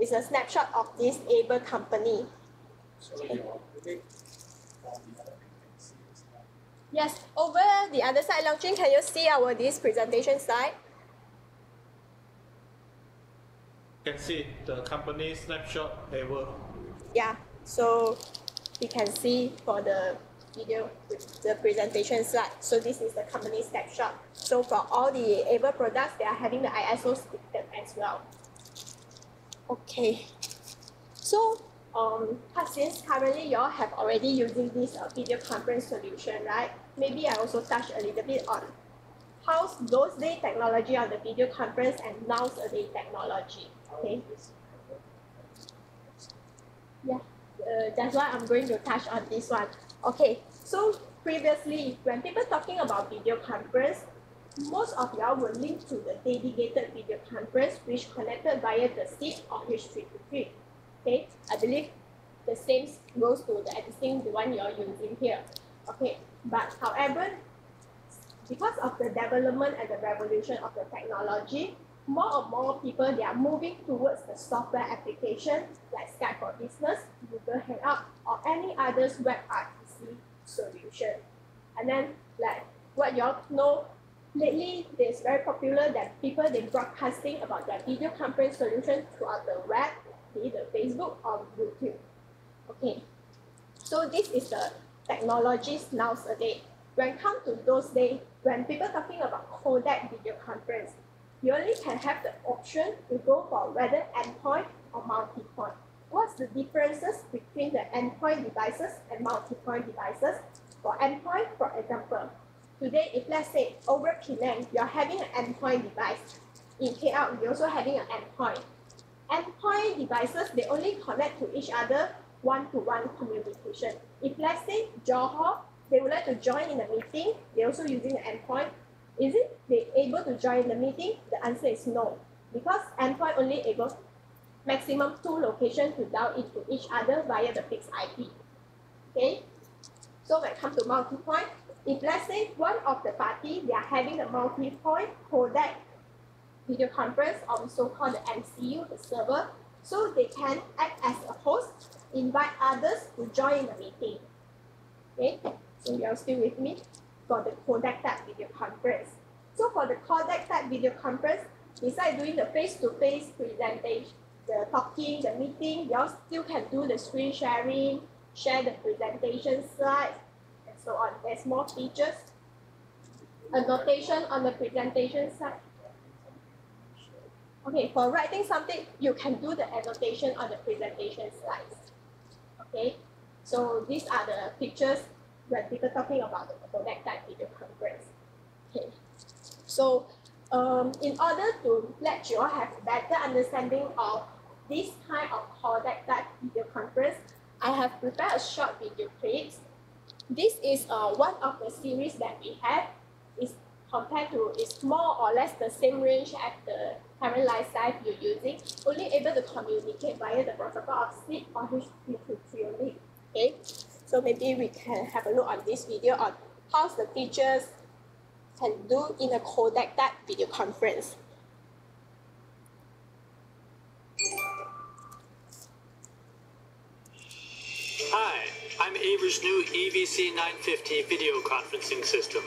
is a snapshot of this able company. Yes, over the other side, Leong Jun, can you see this presentation slide? Can see the company snapshot able. Yeah, so you can see for the video with the presentation slide. So this is the company snapshot. So for all the able products, they are having the ISO certificate as well. Okay. So since currently you all have already using this video conference solution, right? Maybe I also touch a little bit on how's those day technology on the video conference and nowadays technology. Okay. Yeah, that's why I'm going to touch on this one. Okay, so previously, when people talking about video conference, most of y'all will link to the dedicated video conference which connected via the SIP or H323. Okay, I believe the same goes to the existing one you're using here. Okay, but however, because of the development and the revolution of the technology, more and more people, they are moving towards the software application like Skype for Business, Google Hangout, or any others WebRTC solution. And then, like what y'all know, lately it's very popular that people, they broadcasting about their video conference solution throughout the web, be it the Facebook or YouTube. Okay, so this is the technologies nowadays. When it comes to those days, when people talking about codec video conference, you only can have the option to go for whether endpoint or multi-point. What's the differences between the endpoint devices and multi-point devices? For endpoint, for example, today if let's say over Penang, you're having an endpoint device. In KL, you're also having an endpoint. Endpoint devices, they only connect to each other one-to-one communication. If let's say Johor, they would like to join in the meeting, they're also using an endpoint. Is it they able to join the meeting? The answer is no, because endpoint only able maximum 2 locations to dial into each other via the fixed IP. Okay, so when it comes to multi-point, if let's say one of the party they are having a multi-point codec video conference, or so-called the MCU, the server, so they can act as a host, invite others to join the meeting. Okay, so you are still with me for the codec type video conference. So for the codec type video conference, besides doing the face-to-face presentation, the talking, the meeting, you all still can do the screen sharing, share the presentation slides, and so on. There's more features. Annotation on the presentation side. Okay, for writing something, you can do the annotation on the presentation slides. Okay, so these are the pictures when people talking about the codec type video conference. Okay, so in order to let you all have better understanding of this kind of codec type video conference, I have prepared a short video clips. This is one of the series that we have. Is compared to, it's more or less the same range as the current lifestyle you're using, only able to communicate via the protocol of SIP or H323 only. Okay, so maybe we can have a look on this video on how the features can do in a codec type video conference. Hi, I'm Aver's new EVC 950 video conferencing system.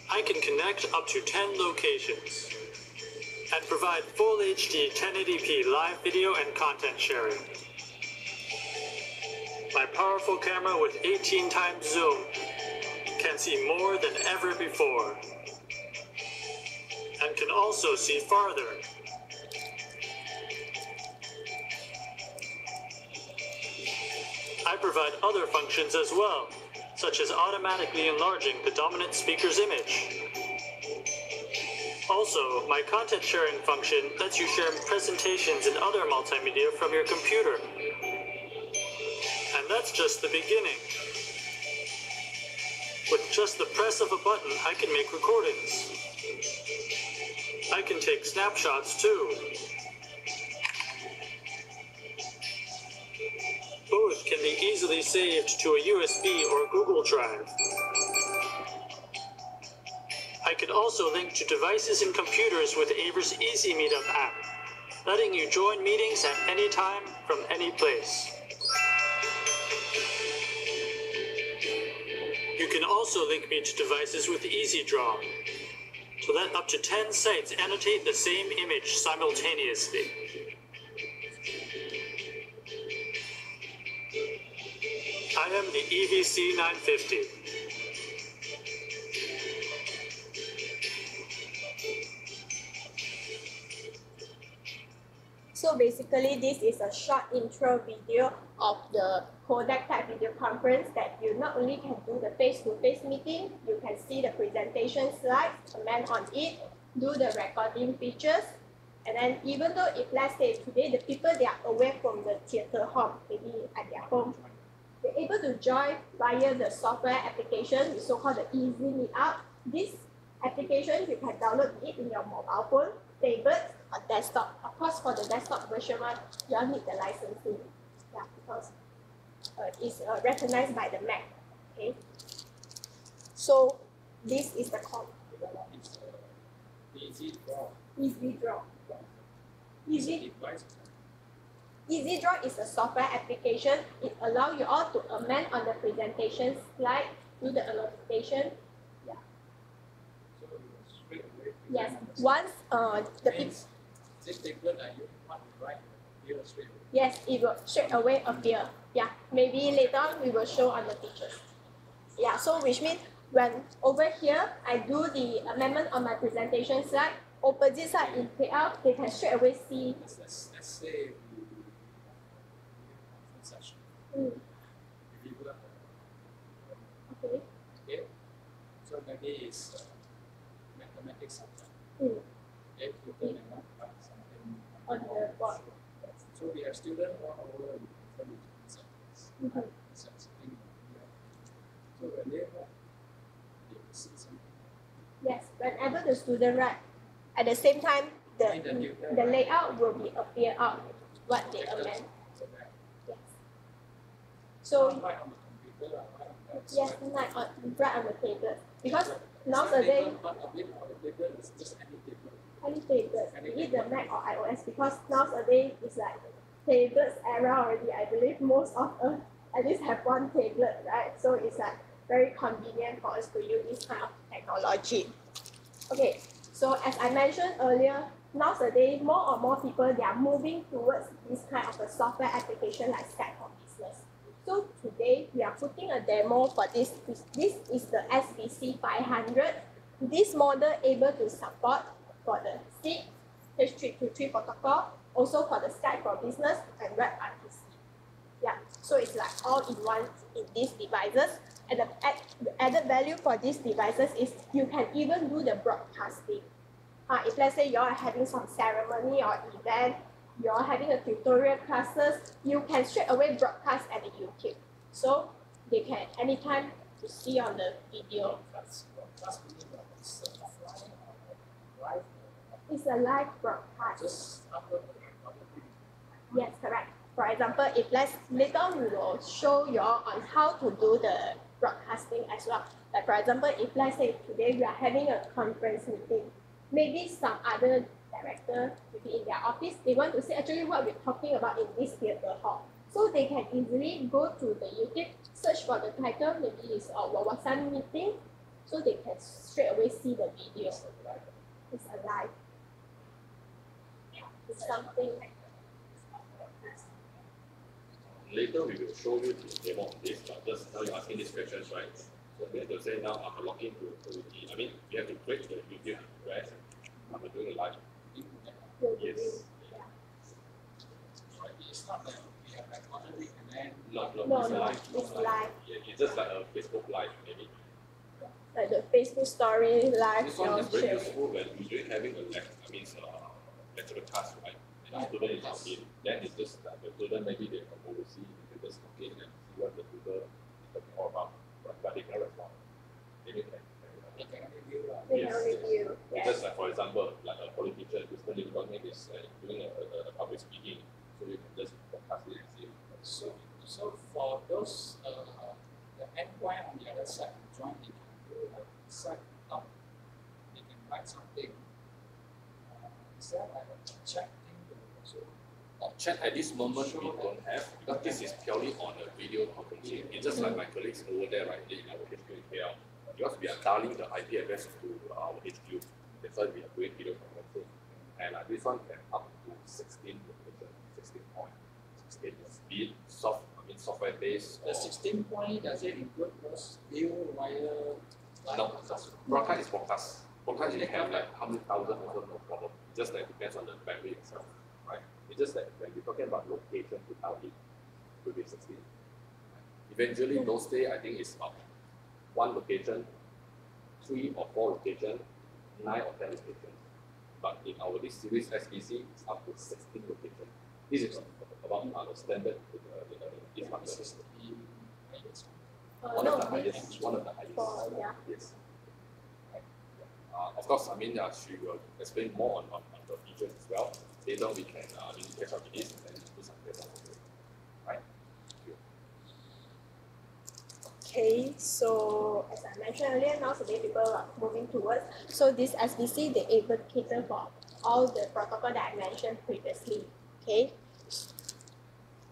I can connect up to 10 locations and provide full HD 1080p live video and content sharing. My powerful camera with 18 times zoom can see more than ever before and can also see farther. I provide other functions as well, such as automatically enlarging the dominant speaker's image. Also, my content sharing function lets you share presentations and other multimedia from your computer. And that's just the beginning. With just the press of a button, I can make recordings. I can take snapshots too. Both can be easily saved to a USB or Google Drive. I can also link to devices and computers with Aver's Easy Meetup app. letting you join meetings at any time from any place. You can also link me to devices with EasyDraw to let up to 10 sites annotate the same image simultaneously. I am the EVC 950. So basically, this is a short intro video of the codec type video conference that you not only can do the face-to-face meeting, you can see the presentation slides, comment on it, do the recording features, and then even though if let's say today the people they are away from the theater hall, maybe at their home, they're able to join via the software application, the so-called the Easy Meetup. This application, you can download it in your mobile phone, tablet, or desktop. Of course, for the desktop version one, you all need the licensing. Yeah, because it's recognized by the Mac. Okay. So this is the code. Easy draw. Easy Draw. Easy Draw is a software application. It allows you all to amend on the presentation slide, do the annotation. Yeah. So you will straight away. Yes. Once the Means this tablet you want to write here straight away. yes, it will straight away appear. Yeah. Maybe later on we will show on the features. Yeah. So which means when over here I do the amendment on my presentation slide, opposite side in payout, they can straight away see. Let's say we conference session. Mm, We will okay. okay. So maybe it's mathematics subject. Mm, Okay, to learn about something on the board. So we have students all over different subjects. Mhm. Something. So when they will see something. Yes. Whenever the student write, at the same time the layout will be appear out what they amend. Yes. So Right on the computer, right on the yes, right on the table. Because nowadays But a bit of the table is just any table. any tablets, be it the Mac or iOS, because nowadays it's like tablets era already. I believe most of us at least have one tablet, right? So it's like very convenient for us to use this kind of technology. Okay, so as I mentioned earlier, nowadays more and more people they are moving towards this kind of a software application like Skype for Business. So today we are putting a demo for this. This is the SBC 500. This model able to support for the SIG, H323 protocol, also for the Skype for Business and WebRTC. Yeah, so it's like all in one in these devices. And the added value for these devices is you can even do the broadcasting. If let's say you're having some ceremony or event, you're having a tutorial classes, you can straight away broadcast at the YouTube. So they can anytime to see on the video. It's a live broadcast. Just upload Yes, correct. For example, if later on we will show you all on how to do the broadcasting as well. Like for example, if let's say today we are having a conference meeting, maybe some other director maybe in their office, they want to see actually what we're talking about in this theater hall. So they can easily go to the YouTube, search for the title, maybe it's a Wawasan meeting, so they can straight away see the video. It's alive. It's something. Later we will show you the demo of this, but just now you're asking these questions, right? So we have to say now I'm logging to the, I mean, we have to create the YouTube address. I'm doing it live. Yes. It's not that we have recorded it and then No, No, it's no, live. it's live. Yeah, it's just like a Facebook live, maybe. Like the Facebook story live. This one is very share. useful when usually having a lecture class, right? And the student is not in, then it's just like the student maybe they from overseas, they just talking and see what the tutor is talking all about, but they cannot respond. Maybe they can review. They Yes, can yes. review. Because Yes. like for example, like a politician, Mr. Lim Guangming is doing a public speaking, so you can just broadcast it and see. So for those the endpoint on the other side join, they can do like set up. They can write something. Is that like a chat thing to Chat at this moment we don't have because this is purely on the video conferencing. It's just like my colleagues over there, right, in our HQ in KL. Because we are dialing the IP address to our HQ, that's why we are doing video conferencing. And this one can up to 16 locations, 16 points. 16 speed, software based. The 16 point, does it include those view wire? No, broadcast is broadcast. Broadcast you have like how many thousand also no problem. It just like depends on the battery itself, right? It's just that when we're talking about location to tell it will be 16. Eventually those days I think it's about one location, 3 or 4 locations, 9 or 10 locations. But in our this series SBC, it's up to 16 locations. This is about the standard in one of the highest. One of the highest. Yeah. Yes. Of course, I mean, she will explain more on the features as well. Later we can catch up with this and do some demo. Right? Okay, so as I mentioned earlier, now today people are moving towards. So this SBC, they able to cater for all the protocol that I mentioned previously. Okay.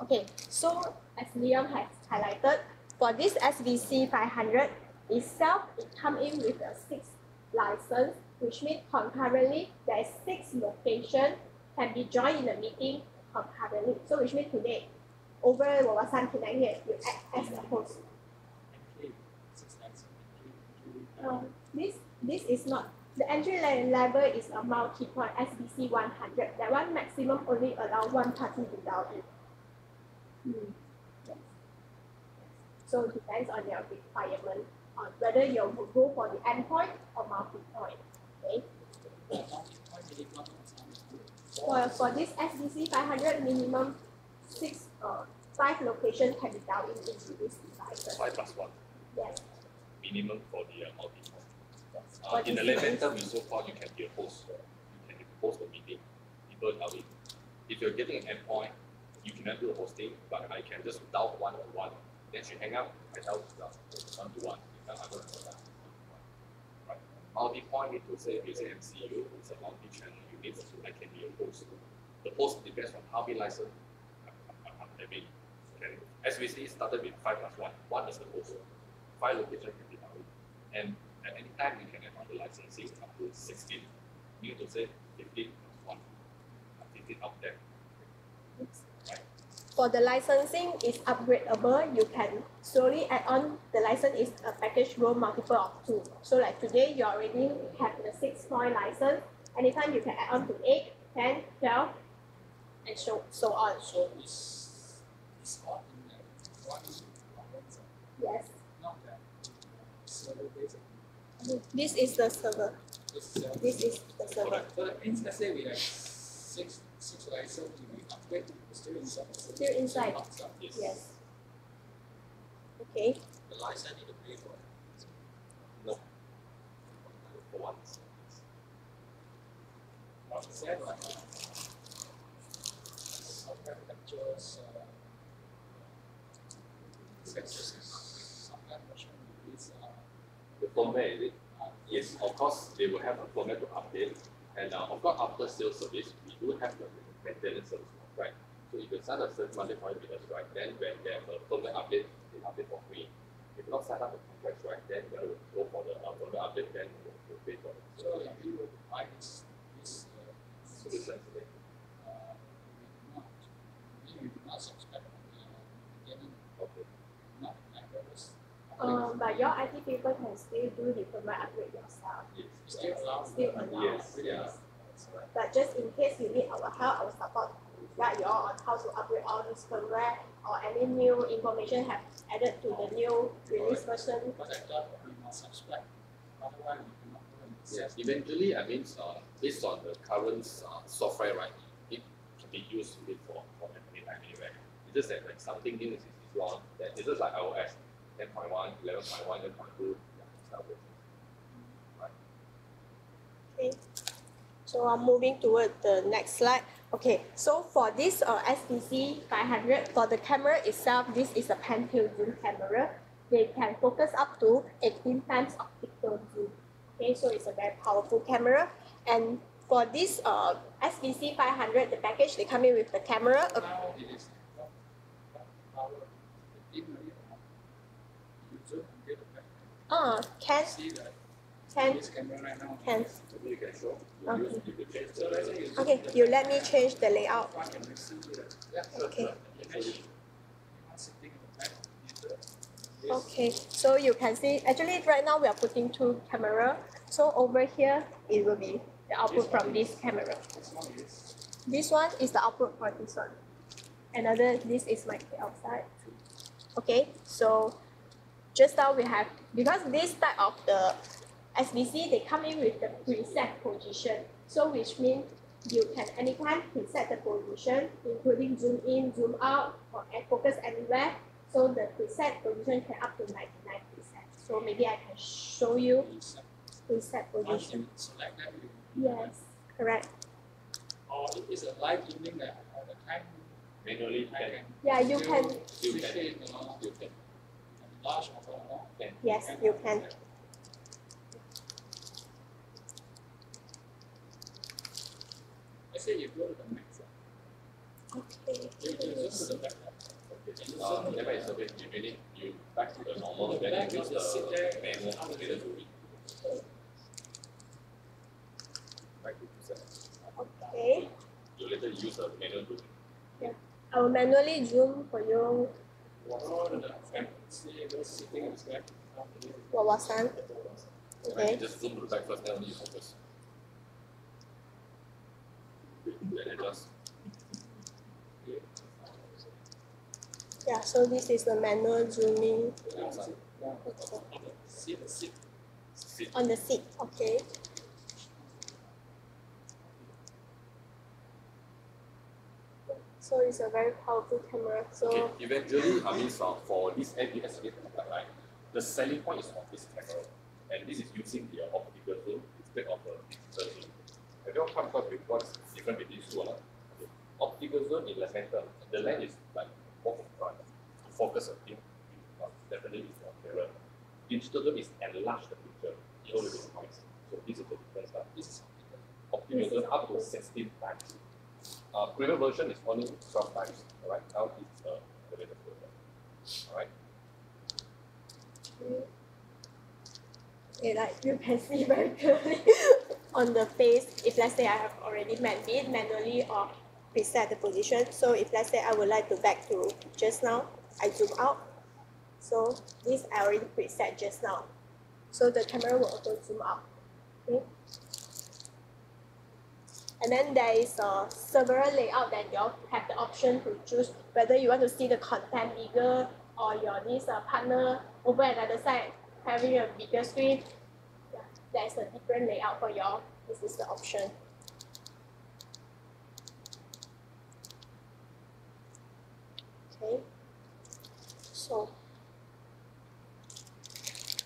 Okay, so as Leon has highlighted, for this SBC 500 itself, it comes in with a 6 license, which means concurrently there is 6 locations can be joined in the meeting concurrently. So which means today, over Wawasan Penang here, you act as a host. This is not the entry level is a multi-point SBC 100. That one maximum only allow one party to dial in. Yes. So it depends on your requirement on whether you will go for the endpoint or multi-point. Okay. For this SBC 500, minimum 5 locations can be dialed in into this device. 5 plus 1. Yes. Minimum for the multi-point. Yes. In the elevator, we so far you can be a host. You can host the meeting. People dial in. If you're getting an endpoint, you cannot do the hosting, but I can just dial 1-to-1. Then she hang up, I dial 1-to-1. Right. Multi-point need to say, you say MCU, it's a multi-channel unit, I can be a host. The host depends on how many license I'm having. Okay. SVC started with 5 plus 1. 1 is the host. 5 locations can be dialed. And at any time, you can add on the licensing up to 16. You need to say 15 plus 1. 15 up there. Right. For the licensing is upgradable, you can slowly add on. The license is a package roll multiple of 2. So like today, you already have the 6-point license. Anytime you can add on to 8, 10, 12, and so on. So it's all in the one Yes. not that server based. This is the server. This is the server. So that means, let's say we have six licenses, if we upgrade, it's still inside. Still inside. Yes. Okay. The license need to pay for it. No. For 1. Is that like software captures software version is The firmware, is it? Yes, of course, they will have a firmware to update. And of course, after sales service, we do have the maintenance service, right? So if you sign a certain monthly contract with us, right, then when they have a firmware update, they update for free. If you not sign up the contract, right, then they will go for the firmware update, then we'll pay for it. so if you buy this Solution today. you do not subscribe from the beginning, Okay. not like those. But your IT people can still do the firmware upgrade yourself. Yes. Still allowed. Still allowed. Yes, yeah. But just in case you need our help, our support, guide you all on how to upgrade all this firmware or any new information have added to the new release version. But I thought we must subscribe, otherwise we cannot go and Yes, eventually, I mean, based on the current software, right, it can be used for any time anywhere. It's just that like something new is wrong. That it's just like iOS 10.1, 11.1, 11.2, stuff. Right. Okay. So I'm moving toward the next slide. Okay, so for this SBC 500, for the camera itself, this is a pan-tilt zoom camera. They can focus up to 18 times optical zoom. Okay, so it's a very powerful camera. And for this SBC 500, the package, they come in with the camera. Now it is what power 15 million. You zoom and get the back. Can, See that can, this camera right now. can. Maybe you can show. Okay. So let's say you zoom Okay, you let me change the layout. front and you see that. Yeah. Okay. Image. Anyone sitting in the back. This. Okay, so you can see, actually right now we are putting two camera. So over here, it will be the output from this camera. This one is This one is the output for this one. Another, this is my outside. Okay, so just now we have, because this type of the SBC, they come in with the preset position. So which means you can anytime preset the position, including zoom in, zoom out, or focus anywhere. So the preset position can up to 99%. So maybe I can show you preset once position. you select that, you Yes, correct. or it is a live zooming that all the time Manually I can. can Yeah, you still can. switch it, You can. large or small. Can. Yes, you can. Let's say you go to the max, Okay. you zoom to the back. Never is okay. You really you back to the normal. The Then back you use of the seat the there. manual together to read. Back to preset. Okay. You later use the manual to. I will manually zoom for you. Go to the back, see those sitting in the back. Wawasan. Right? Okay. You just zoom to the back first, then only you focus. Then adjust. Yeah, so this is the manual zooming See the seat. Sit. on the seat. Okay. So it's a very powerful camera. So Okay, eventually, I mean, for this NDS right, the selling point is of this camera, and this is using the optical zoom instead of a digital zoom. Have you all come across with what's different between these two? Okay. Optical zoom is lens-centered. The lens is like more in front to focus a thing. Definitely is not clearer. Digital zoom is enlarge the picture. It only makes noise. So this is the difference. This is optical zoom up to 16 times. Previous version is only 12 times. Alright, now it's the latest version. Alright. okay, like you can see very clearly on the face. If let's say I have already manually or preset the position. So if let's say I would like to back to just now, I zoom out. So this I already preset just now. So the camera will auto zoom out. Okay. And then there is several layout that you all have the option to choose whether you want to see the content bigger or your this partner over another side having a bigger screen. Yeah, there's a different layout for y'all. This is the option. Okay. So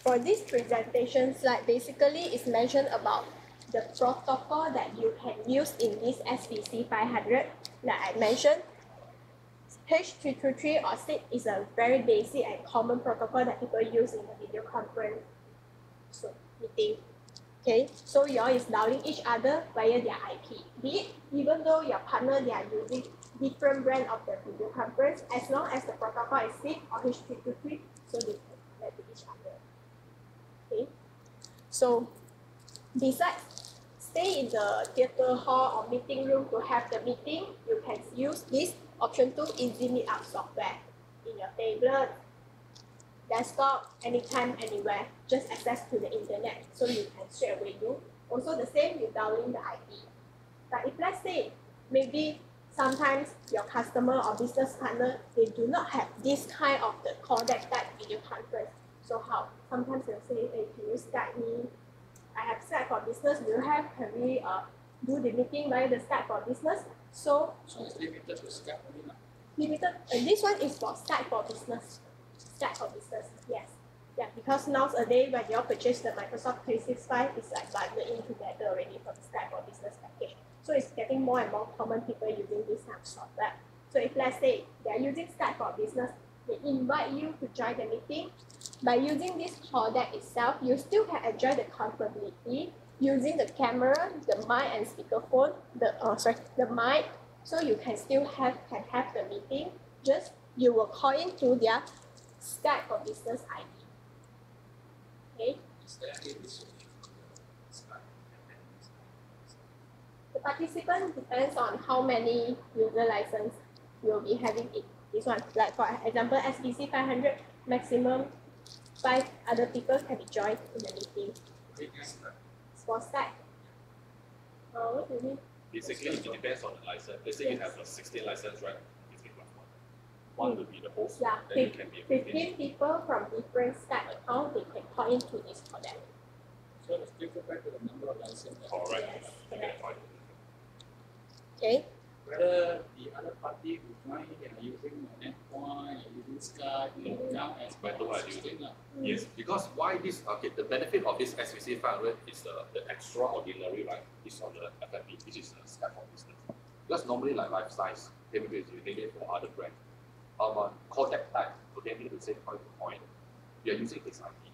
for this presentation slide, basically it's mentioned about the protocol that you can use in this SBC 500 that I mentioned. H323 or SIP is a very basic and common protocol that people use in the video conference meeting. Okay, so y'all is dialing each other via their IP. Be it even though your partner they are using different brand of the video conference, as long as the protocol is SIP or H323, so they can connect to each other. Okay, so besides stay in the theater hall or meeting room to have the meeting, you can use this option 2 Easy Meetup software in your tablet, desktop, anytime, anywhere. Just access to the internet, so you can straight away do. Also the same, you download the IP. But if let's say maybe sometimes your customer or business partner they do not have this kind of the codec type video conference. So how? Sometimes they'll say, hey, can you Skype me? I have Skype for business. Do you have? Can we do the meeting via the Skype for business? So it's limited to Skype only. limited. This one is for Skype for business. Skype for business. Yes. Yeah. Because nowadays when you all purchase the Microsoft 365, it's like bundled in together already from Skype for business package. So it's getting more and more common people using this kind of software. So if let's say they are using Skype for business, they invite you to join the meeting. By using this codec itself, you still can enjoy the comfortability using the camera, the mic and speakerphone, the mic, so you can still have the meeting. Just you will call in through their Skype for Business ID. Okay. Is there any restriction to the Skype? The participant depends on how many user license you'll be having in this one. Like for example, SBC 500, maximum 5 other people can be joined in the meeting. For Skype. What do you mean? Basically, it depends on the license. Let's say you have a 16 license, right? 15 plus one. One will be the host, Yeah, then you can be 15 people from different Skype accounts, they can call into this connect. So let's take it back to the number of licenses. Correct. Yes, You correct. can find it. Okay. Whether the other party who join, they are using an endpoint, or using Skype, they count as Better part I of do. 16 lah. Yes, because why this? Okay, the benefit of this SVC 500 is the extraordinary, right? Is on the FFP, which is Skype for Business. Because normally, like life size, maybe you need it for other brands. Contact type, okay, need the same point to point. We are using this IP.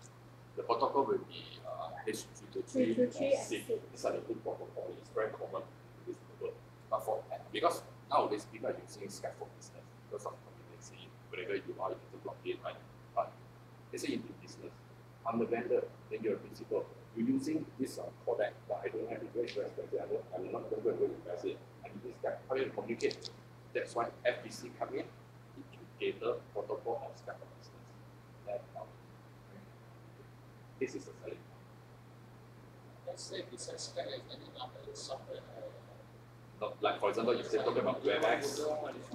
The protocol will be H323 or 323 and SIG. SIG. These are the two protocol. It's very common in this world. But because nowadays people are using Skype for Business because of convenience, wherever you are, you can just log in, right? But let's say you do business, I'm the vendor, then you're a principal. You're using this codec, but I don't have it, very expensive. I'm not going to invest it. I need this guy. How do you communicate? That's why FBC come in, it can cater protocol of Skype for Business. That, this is the selling point. Let's say besides Skype, is any other software? Not like, for example, if you're talking about WebEx,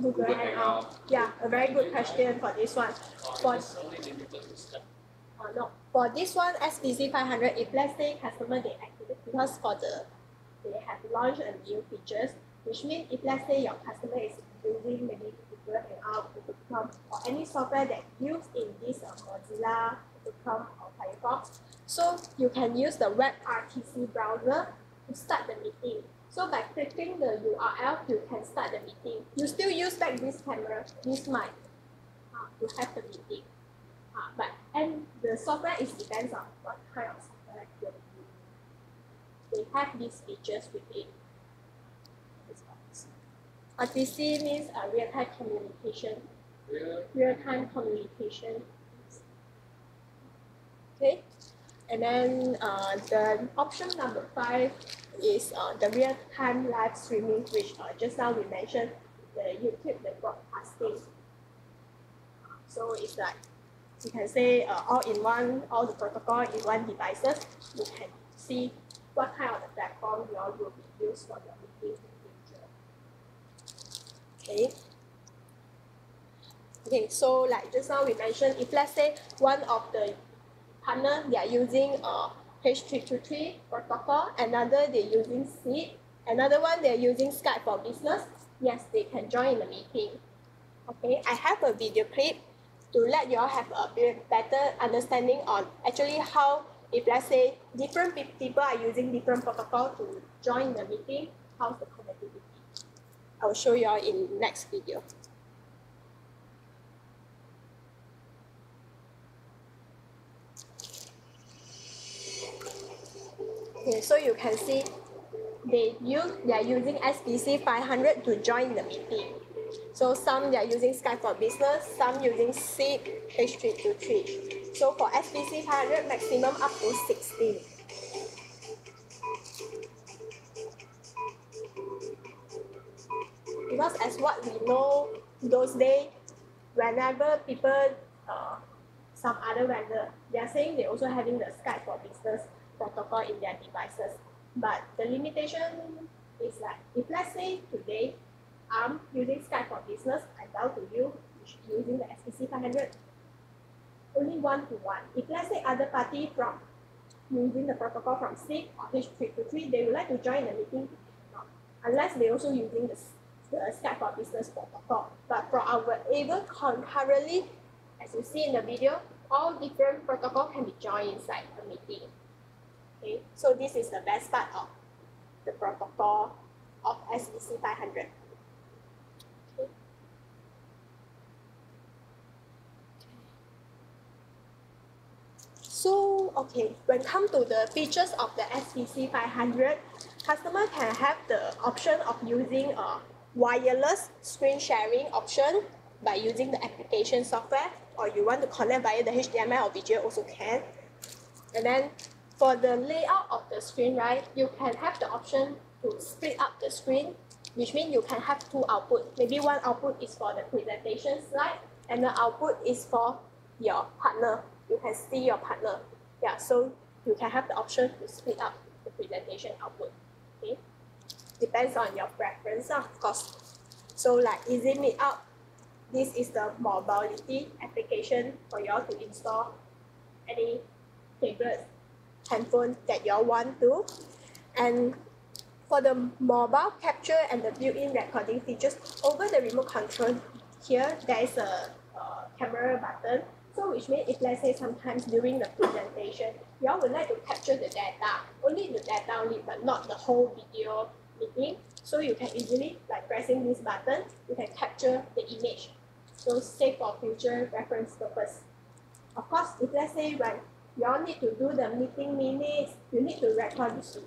Google Hangout. Yeah, a very good question for this one. For It's only limited to Skype. no, for this one SBC 500, if let's say customer they activate, because they have launched a new features, which means if let's say your customer is using maybe Google Hangout, Google Chrome, or any software that used in this Mozilla, Google Chrome or Firefox, so you can use the WebRTC browser to start the meeting. So by clicking the URL, you can start the meeting. You still use back this camera, this mic, to have the meeting. And the software is depends on what kind of software you're using. They have these features within. RTC means real-time communication. Real-time communication. Okay, and then the option number 5 is the real-time live streaming, which just now we mentioned the YouTube, the broadcasting. So it's like you can say all in one, all the protocol in one devices. You can see what kind of the platform you all will be used for your meeting in the future. Okay. Okay, so like just now we mentioned, if let's say one of the partner they are using H323 protocol, another they're using SIG, another one they're using Skype for Business, yes, they can join in the meeting. Okay, I have a video clip to let you all have a better understanding on actually how, if let's say different people are using different protocol to join the meeting, how's the connectivity. I will show you all in next video. Okay, so you can see they are using SBC 500 to join the meeting. So some they are using Skype for Business, some using SIG H323. So for SBC 500, maximum up to 16. Because as what we know, those days, whenever people, some other vendor, they are saying they also having the Skype for Business protocol in their devices. But the limitation is like, if let's say today, I'm using Skype for Business, I bow to you, using the SBC 500, only one-to-one. If let's say other party from using the protocol from SIG or H323, they would like to join the meeting, unless they also using the Skype for Business protocol. But for our able concurrently, as you see in the video, all different protocol can be joined inside the meeting. Okay, so this is the best part of the protocol of SBC 500. Okay. So, okay, when come to the features of the SPC 500, customer can have the option of using a wireless screen sharing option by using the application software, or you want to connect via the HDMI or VGA also can. And then for the layout of the screen, right, you can have the option to split up the screen, which means you can have two outputs. Maybe one output is for the presentation slide, and the output is for your partner. You can see your partner. Yeah, so you can have the option to split up the presentation output. Okay, depends on your preference, of course. So like Easy Meetup, this is the mobility application for you all to install any tablet, handphone that you all want to. And for the mobile capture and the built-in recording features, over the remote control here, there is a camera button. So which means if let's say sometimes during the presentation, you all would like to capture the data, only the data only, but not the whole video meeting. So you can easily, like pressing this button, you can capture the image. So save for future reference purpose. Of course, if let's say when you all need to do the meeting minutes, you need to record this.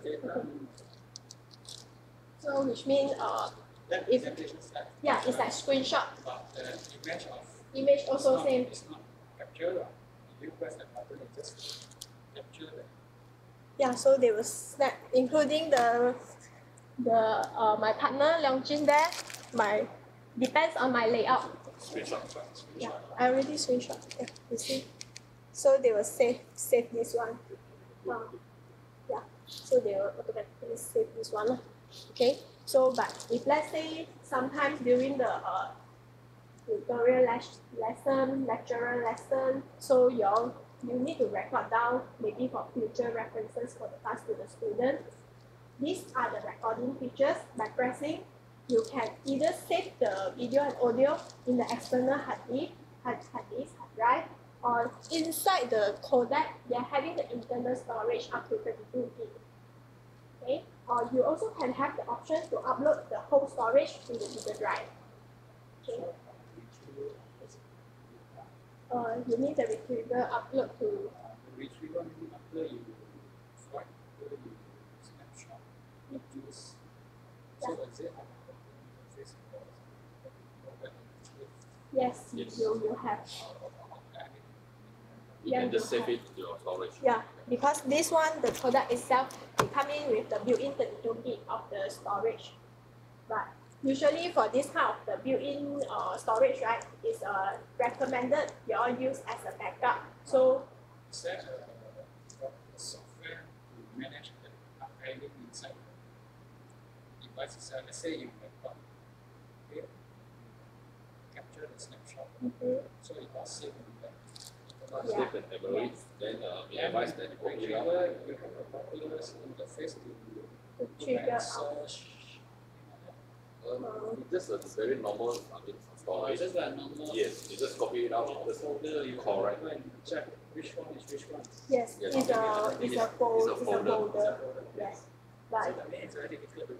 So which means That if presentation slide. yeah, it's like screenshot. But the image of Image also it's same. It's not captured. If you press the button, it just capture the. Yeah, so they will snap, including the my partner Leong Jin there. My depends on my layout. Screenshot. Yeah, I already screenshot. Yeah, you see. So they will save this one. Yeah, so they will automatically save this one lah. Okay, so but if let's say sometimes during the tutorial lesson, lecturer lesson, so you need to record down maybe for future references for the class to the student. These are the recording features. By pressing, you can either save the video and audio in the external hard disk, hard drive, or inside the codec, they are having the internal storage up to 32 GB. Okay, or you also can have the option to upload the whole storage to the Google Drive. Okay. You need the retriever upload to. The retriever maybe after you swipe, after you snapshot, you use. So does it have a interface or Yes, Yes. you have. You can just save it to your storage. Yeah, because this one, the product itself, it come in with the built-in 32 GB of the storage. But usually for this kind of the built-in storage, right, is recommended you all use as a backup. So is there a software to manage the archiving inside the device itself? Let's say you record, okay, capture the snapshot, so it was saved in the Save the memory, then we advise that you when copy you it have out. a popular interface to to trigger out. search, It's just a very normal or storage. just a normal Yes, you just copy it out, just folder, you correct. go and check which one is which one. Yes, Yes. it's a folder. Yes, So but that means it's very difficult to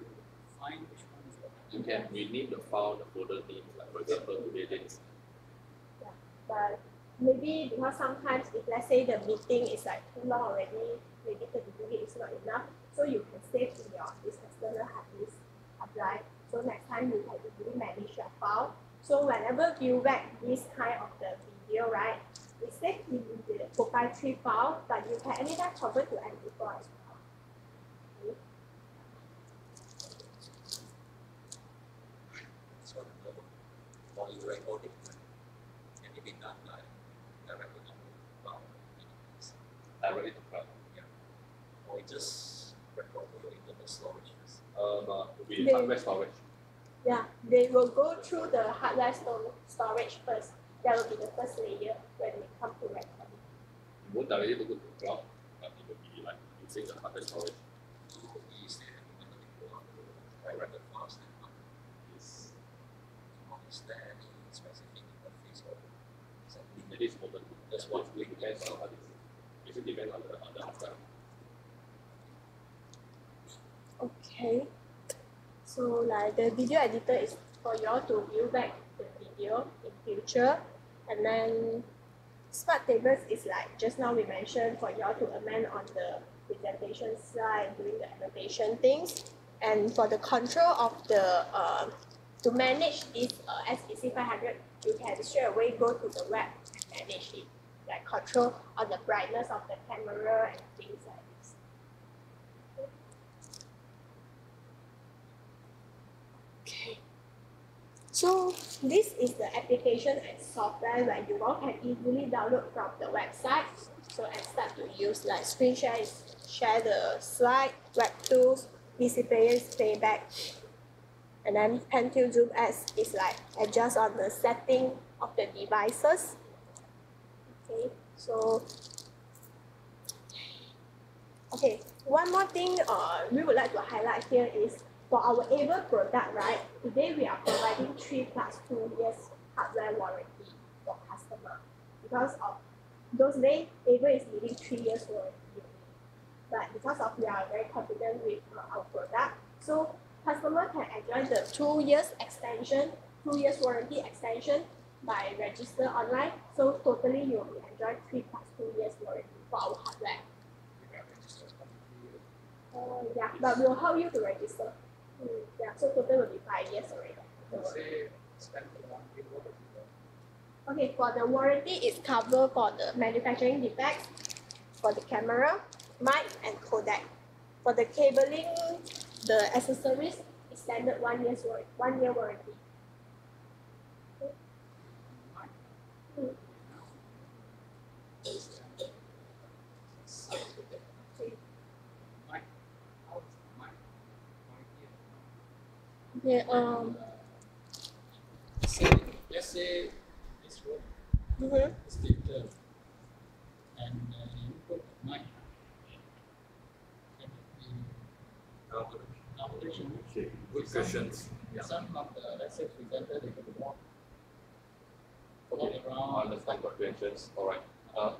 find which one is what. You can rename the file, the folder name, like for example, today dates. but maybe because sometimes if let's say the meeting is like too long already, maybe 32 GB is not enough, so you can save in your this external hard disk hard drive. So next time you can easily manage your file. So whenever you back this kind of the video, right, it's saved in the proprietary file, but you can anytime convert to MP4 as well. Okay. So for your recording, can it be done like directly on the cloud? Directly to cloud. Or it just record to your internal storage first? Will be They- hardware storage. Yeah, they will go through the hardware storage first. That will be the first layer when it comes to recording. You won't directly go to the cloud, but it will be like using the hardware storage. Is there any people direct the files that It's, is there any specific interface or something? it is modern. That's what it depends on hard disk. It depends on the hard drive. Okay. So like the video editor is for you all to view back the video in future, and then Smart tables is like just now we mentioned for you all to amend on the presentation slide, doing the annotation things. And for the control of the to manage this SPC 500, you can straight away go to the web and manage it. Like control on the brightness of the camera and things like this. Okay. So this is the application and software where you all can easily download from the website. So and start to use like screen share the slide, web tools, PC players, playback. And then pen tilt zoom S is like adjust on the setting of the devices. Okay, so okay, one more thing we would like to highlight here is for our Able product, right? Today we are providing 3 plus 2 years hardware warranty for customer. Because of those days, Able is giving 3 years warranty. But because of we are very confident with our product, so customer can enjoy the 2 years extension, 2 years warranty extension by register online. So totally you will enjoy 3 plus 2 years warranty for our hardware. Yeah, but we'll help you to register. Yeah, so total will be 5 years already. Okay, for the warranty, it's covered for the manufacturing defects, for the camera, mic, and codec. For the cabling, the accessories, is standard 1 year warranty. Yeah, let's say this room mhm. is digital and you put a mic, can it be operation? Okay, good questions. Yeah. Some of the, let's say, presenter, they could walk Okay, around. I understand your questions. All right.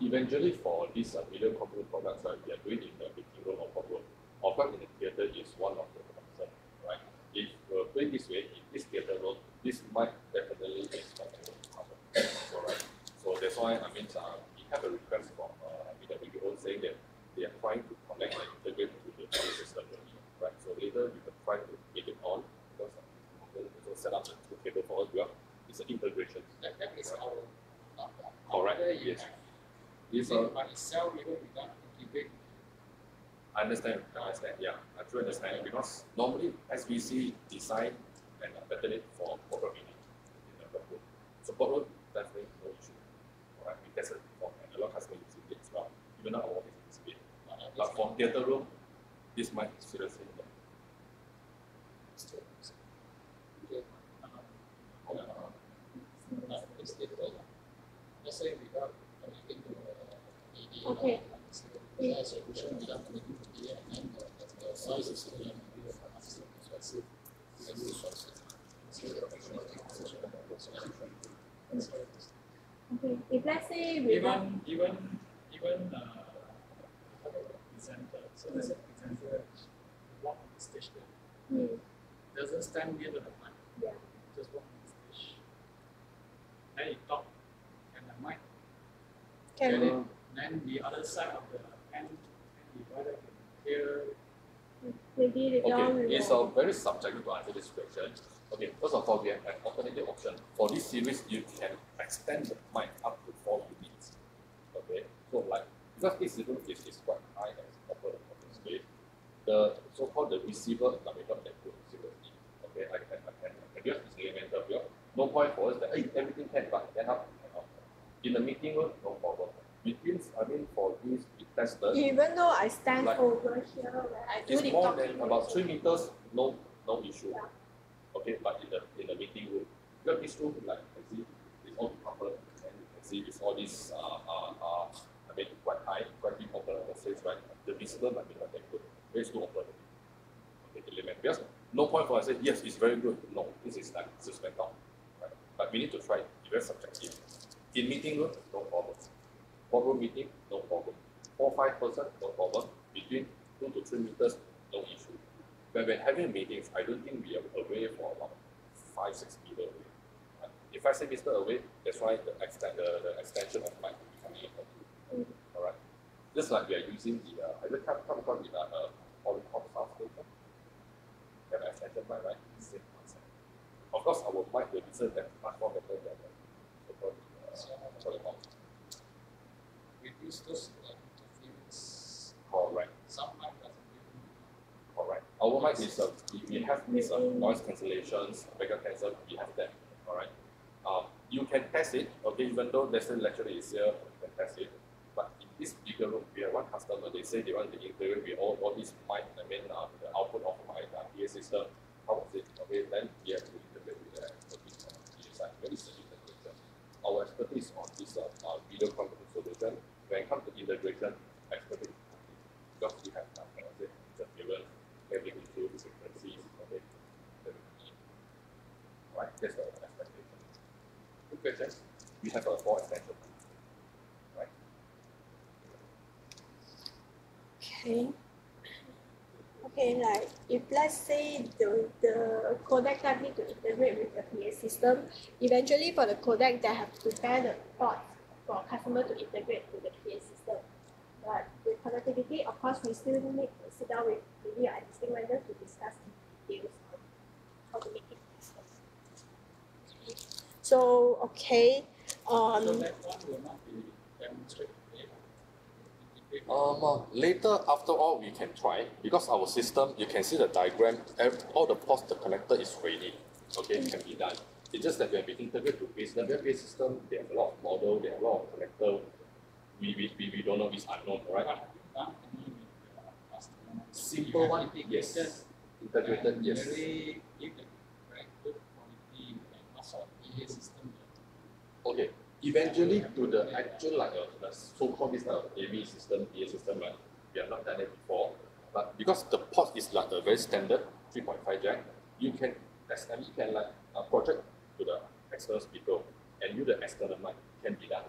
Eventually, for these video conference products, we are doing in the meeting room or courtroom. Of course, in the theater is one of the concerns, right? If put it this way, in this theater room, this might definitely is not able to cover. All right. So that's why we have a request from WO saying that they are trying to connect and integrate to the audio system, right? So later we can try to get it on because we also set up the 2 cable for us. It's an integration. That is our Correct. Yes. This by itself, even without integrate. I understand. Yeah, I do understand because normally SBC design and patent for corporate meeting in the courtroom. So courtroom definitely no issue. Alright, we tested before and a lot of customers using it as well. Even now our office is big. But for theater room, this might seriously not. Let's say without connecting to ED, Okay. a solution without connecting to ED, and then the size is still expensive. Okay, if let's say without Even presenter, so let's say presenter walk on the stage there, doesn't stand near the mic, yeah. just walk on the stage. Then you talk, and the mic Can get it. Then the other side of the hand divider can hear. maybe later on we Okay, it's will. very subjective to answer this question. Okay, first of all, we have an alternative option. For this series, you can extend the mic up to 4 units. Okay, so like, because this room is quite high and proper space, the so-called the receiver may not that good seriously. Okay, I can because it's elemental. Because no point for us that hey, everything can, but then up and up. In the meeting room, no problem. For this, we tested. Even though I stand Like, over here where I do It's the more talking than about also. 3 meters, no issue. Yeah. Okay, but in the meeting room, because this room, like you can see, it's all covered, and you can see it's all this quite high, quite big open on the stage, right? The visible might be not that good. There's no open. Okay, element. Because no point for us to say yes, it's very good. No, this is like suspect down. Right? But we need to try it. It's very subjective. In meeting room, no problem. Courtroom meeting, no problem. 4-5 person, no problem. Between 2 to 3 meters, no issue. When we're having meetings, I don't think we are away for about 5-6 meters away. If 5-6 meters away, that's why the extension of mic becomes Alright. Just like we are using the, have you come across the Polycom sound station? Have an extension mic, right? Same concept. Of course, our mic will listen much more better than the Polycom. Reduce those interference. Correct. Some mic doesn't Correct. Our mic is we have this noise cancellations, background cancel. We have that. Alright. You can test it. Okay, even though lesson lecture is here, you can test it. But in this bigger room, we have one customer. They say they want to integrate with all these mic. I mean, the output of my PA system. How was it? Okay, then we have to integrate with the expertise on the PA side. Very simple integration. Our expertise on this video conferencing solution. When it comes to integration, expertise because we have interference, having issue frequencies. Okay, right. That's the expectation. Good question. We have a 4 extension. Right. Okay. Okay, like if let's say the codec type need to integrate with the PA system, eventually for the codec they have to prepare the port for customer to integrate to the PA system. But with connectivity, of course, we still need to sit down with maybe our existing vendors to discuss the details on how to make it possible. So okay, So that one will not be demonstrated later. Later, after all, we can try because our system, you can see the diagram, all the ports, the connector is ready. Okay, it can be done. It's just that when we integrate to base, the base system, they have a lot of model, they have a lot of connector. We don't know, it's unknown, right? Simple one, yes. Integrated, yes. Very good quality and also PA system. Okay. Eventually, to the actual the so-called this AV system, PA system, right? We have not done it before, but because the port is like a very standard 3.5 jack, you can project to the external speaker and use the external mic can be done.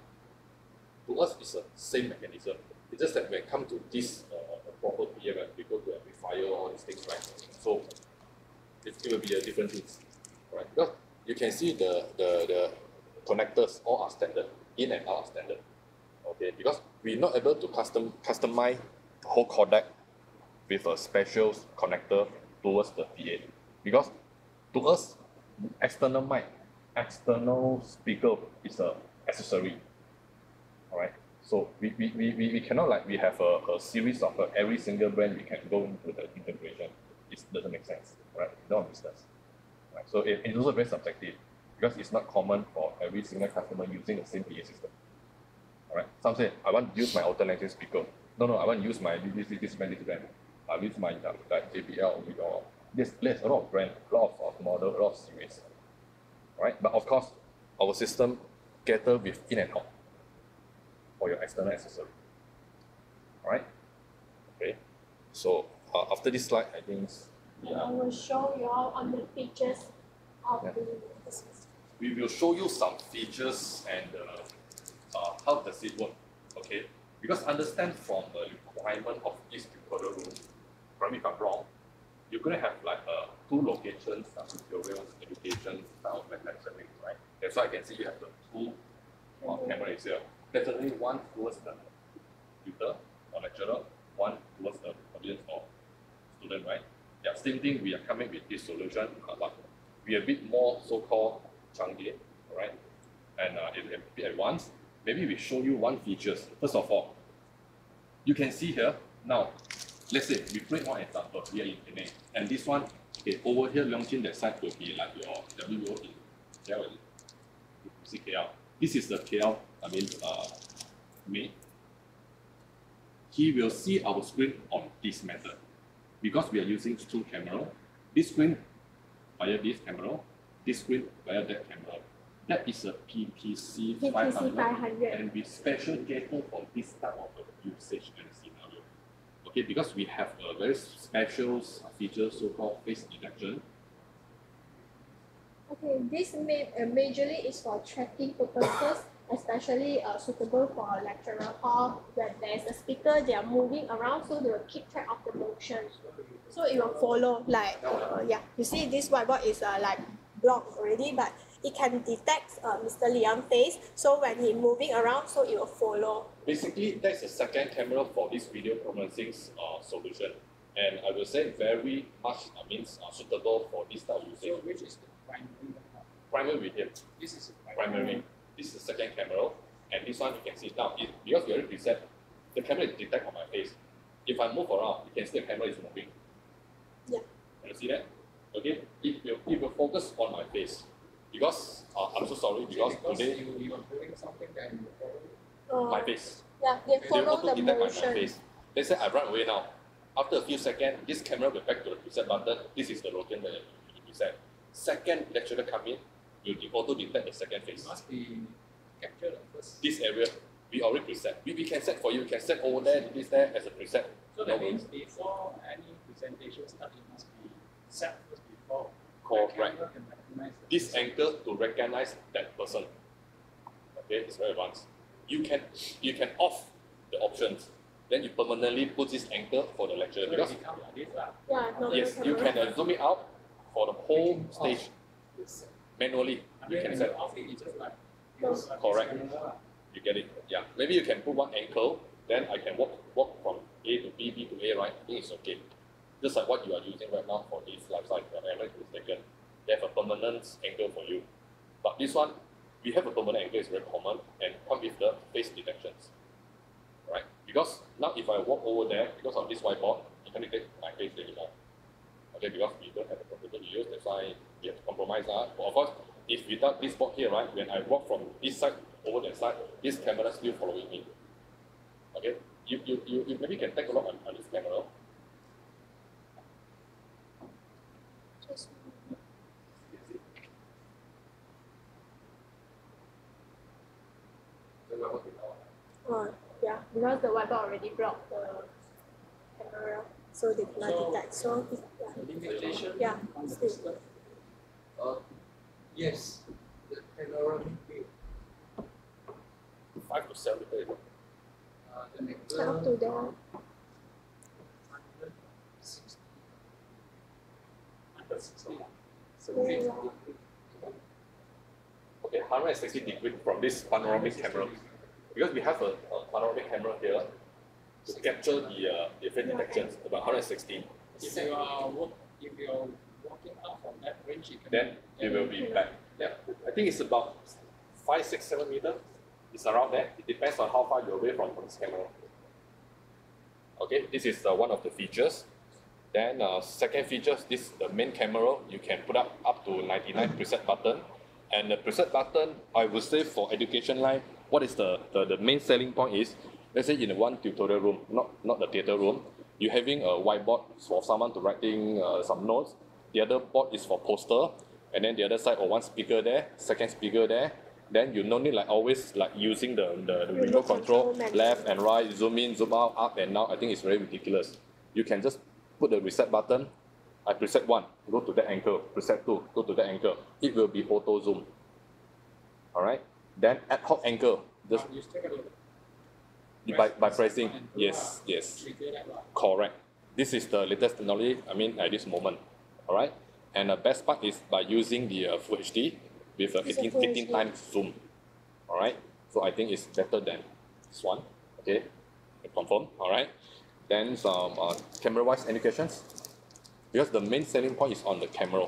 To us, it's the same mechanism. It's just that when it comes to this proper PA, right, we go to amplifier, all these things, right? So it will be a different things, right? Because you can see the connectors all are standard, in and out are standard. Okay, because we're not able to customize the whole codec with a special connector towards the PA. Because to us, external mic, external speaker is a accessory. Alright. So we cannot like we have a series of every single brand we can go into the integration. It doesn't make sense, right? It's not business. Right. So it's also very subjective because it's not common for every single customer using the same PA system. Alright. Some say I want to use my alternative speaker. No, I want to use my this brand. I use my like JBL or there's a lot of brand, a lot of model, a lot of series. Right? But of course our system cater with in and out for your external accessory. Alright? Okay. So after this slide, I think I will show you all on the features of the system. We will show you some features and how does it work. Okay? Because understand from the requirement of this recorder room, correct me if I'm wrong, you're going to have like 2 locations, tutorials, education, style, manufacturing, right? That's why I can see you have the 2 cameras here. Definitely one towards the tutor or lecturer, one towards the audience or student, right? Yeah, same thing, we are coming with this solution, but we are a bit more so-called chunky, right? And it's a bit advanced. Maybe we show you one features. First of all, you can see here, now, let's say we create one example here in Penang, and this one, okay, over here, Leongchin, that side will be like your WO in KL. You see KL. This is the KL, May. He will see our screen on this method. Because we are using 2 cameras, this screen via this camera, this screen via that camera. That is a PPC 500, and we special cater for this type of usage and scenario. Okay, because we have a very special feature so-called face detection. Okay, this majorly is for tracking purposes, especially suitable for a lecturer hall when there's a speaker, they are moving around, so they will keep track of the motion. So it will follow like, yeah, you see this whiteboard is like blocked already, but it can detect Mr. Liang's face. So when he's moving around, so it will follow. Basically, that's the second camera for this video conferencing solution. And I will say very much suitable for this type of So usage. which is the primary one? Primary with him. This is the Primary. This is the second camera. And this one you can see now, because we already preset, the camera is detect on my face. If I move around, you can see the camera is moving. Yeah. Can you see that? Okay, it will focus on my face. Because, I'm so sorry, because today, you are doing something that you follow. my face. Yeah, they They follow auto the detect my motion. face. Let's say I run away now. After a few seconds, this camera will back to the preset button. This is the location that you preset. Second lecturer come in, you auto detect the second face. It must be captured at first. This area, we already preset. We can set for you. You can set over there, this there as a preset. So No that worries. means before any presentation start, it must be set first before. Correct. The camera can recognize the This angle to recognize that person. Okay, it's very advanced. You can off the options. Then you permanently put this angle for the lecture So because it becomes like this lah. Yeah, normal yes, you camera. can zoom it out for the whole stage manually. I You mean, can when set. you off it, it's just like No. this, Correct. this camera lah. You get it? Yeah. Maybe you can put one ankle, then I can walk from A to B, B to A, right? I think it's okay. Just like what you are using right now for this lifestyle camera is taken. They have a permanent angle for you. But this one, we have a permanent angle, it's very common and come with the face detections. Right? Because now if I walk over there, because of this whiteboard, you can't detect my face anymore. Okay, because we don't have a computer to use, that's why we have to compromise that. But of course, if without this board here, right, when I walk from this side over that side, this camera is still following me. Okay? You maybe can take a look on this camera. Just- yeah, because the whiteboard already blocked the camera, so they cannot So- detect. So it's, Limitation Yeah, on the still. system. Yes, the panoramic view. 5 to 7 meters. The yeah, up to there. 160. 160. So Yeah. 50 Okay, 160 degrees from this panoramic camera. Because we have a panoramic camera here to capture the different detections, about 160. If you are walking out from that range, you can Then it will be back. Yeah, I think it's about 5, 6, 7 meters. It's around there. It depends on how far you're away from this camera. Okay, this is one of the features. Then second feature, this is the main camera. You can put up to 99 preset button. And the preset button, I would say for education line, what is the main selling point is, let's say in one tutorial room, not the theater room, you're having a whiteboard for someone to writing some notes. The other board is for poster, and then the other side or one speaker there, second speaker there. Then you no need like always like using the remote control, control left and right, zoom in, zoom out, up and down. I think it's very ridiculous. You can just put the reset button. I preset 1, go to that angle. Preset 2, go to that angle. It will be auto zoom. Alright? Then ad hoc angle. Just you still gotta by press pressing. button and Yes, yes. trigger that lah. Correct. This is the latest technology, at this moment. Alright? And the best part is by using the Full HD with a It's a 18, Full 18 HD. times zoom. Alright? So I think it's better than this one. Okay? I confirm. Alright? Then some camera-wise indications. Because the main selling point is on the camera.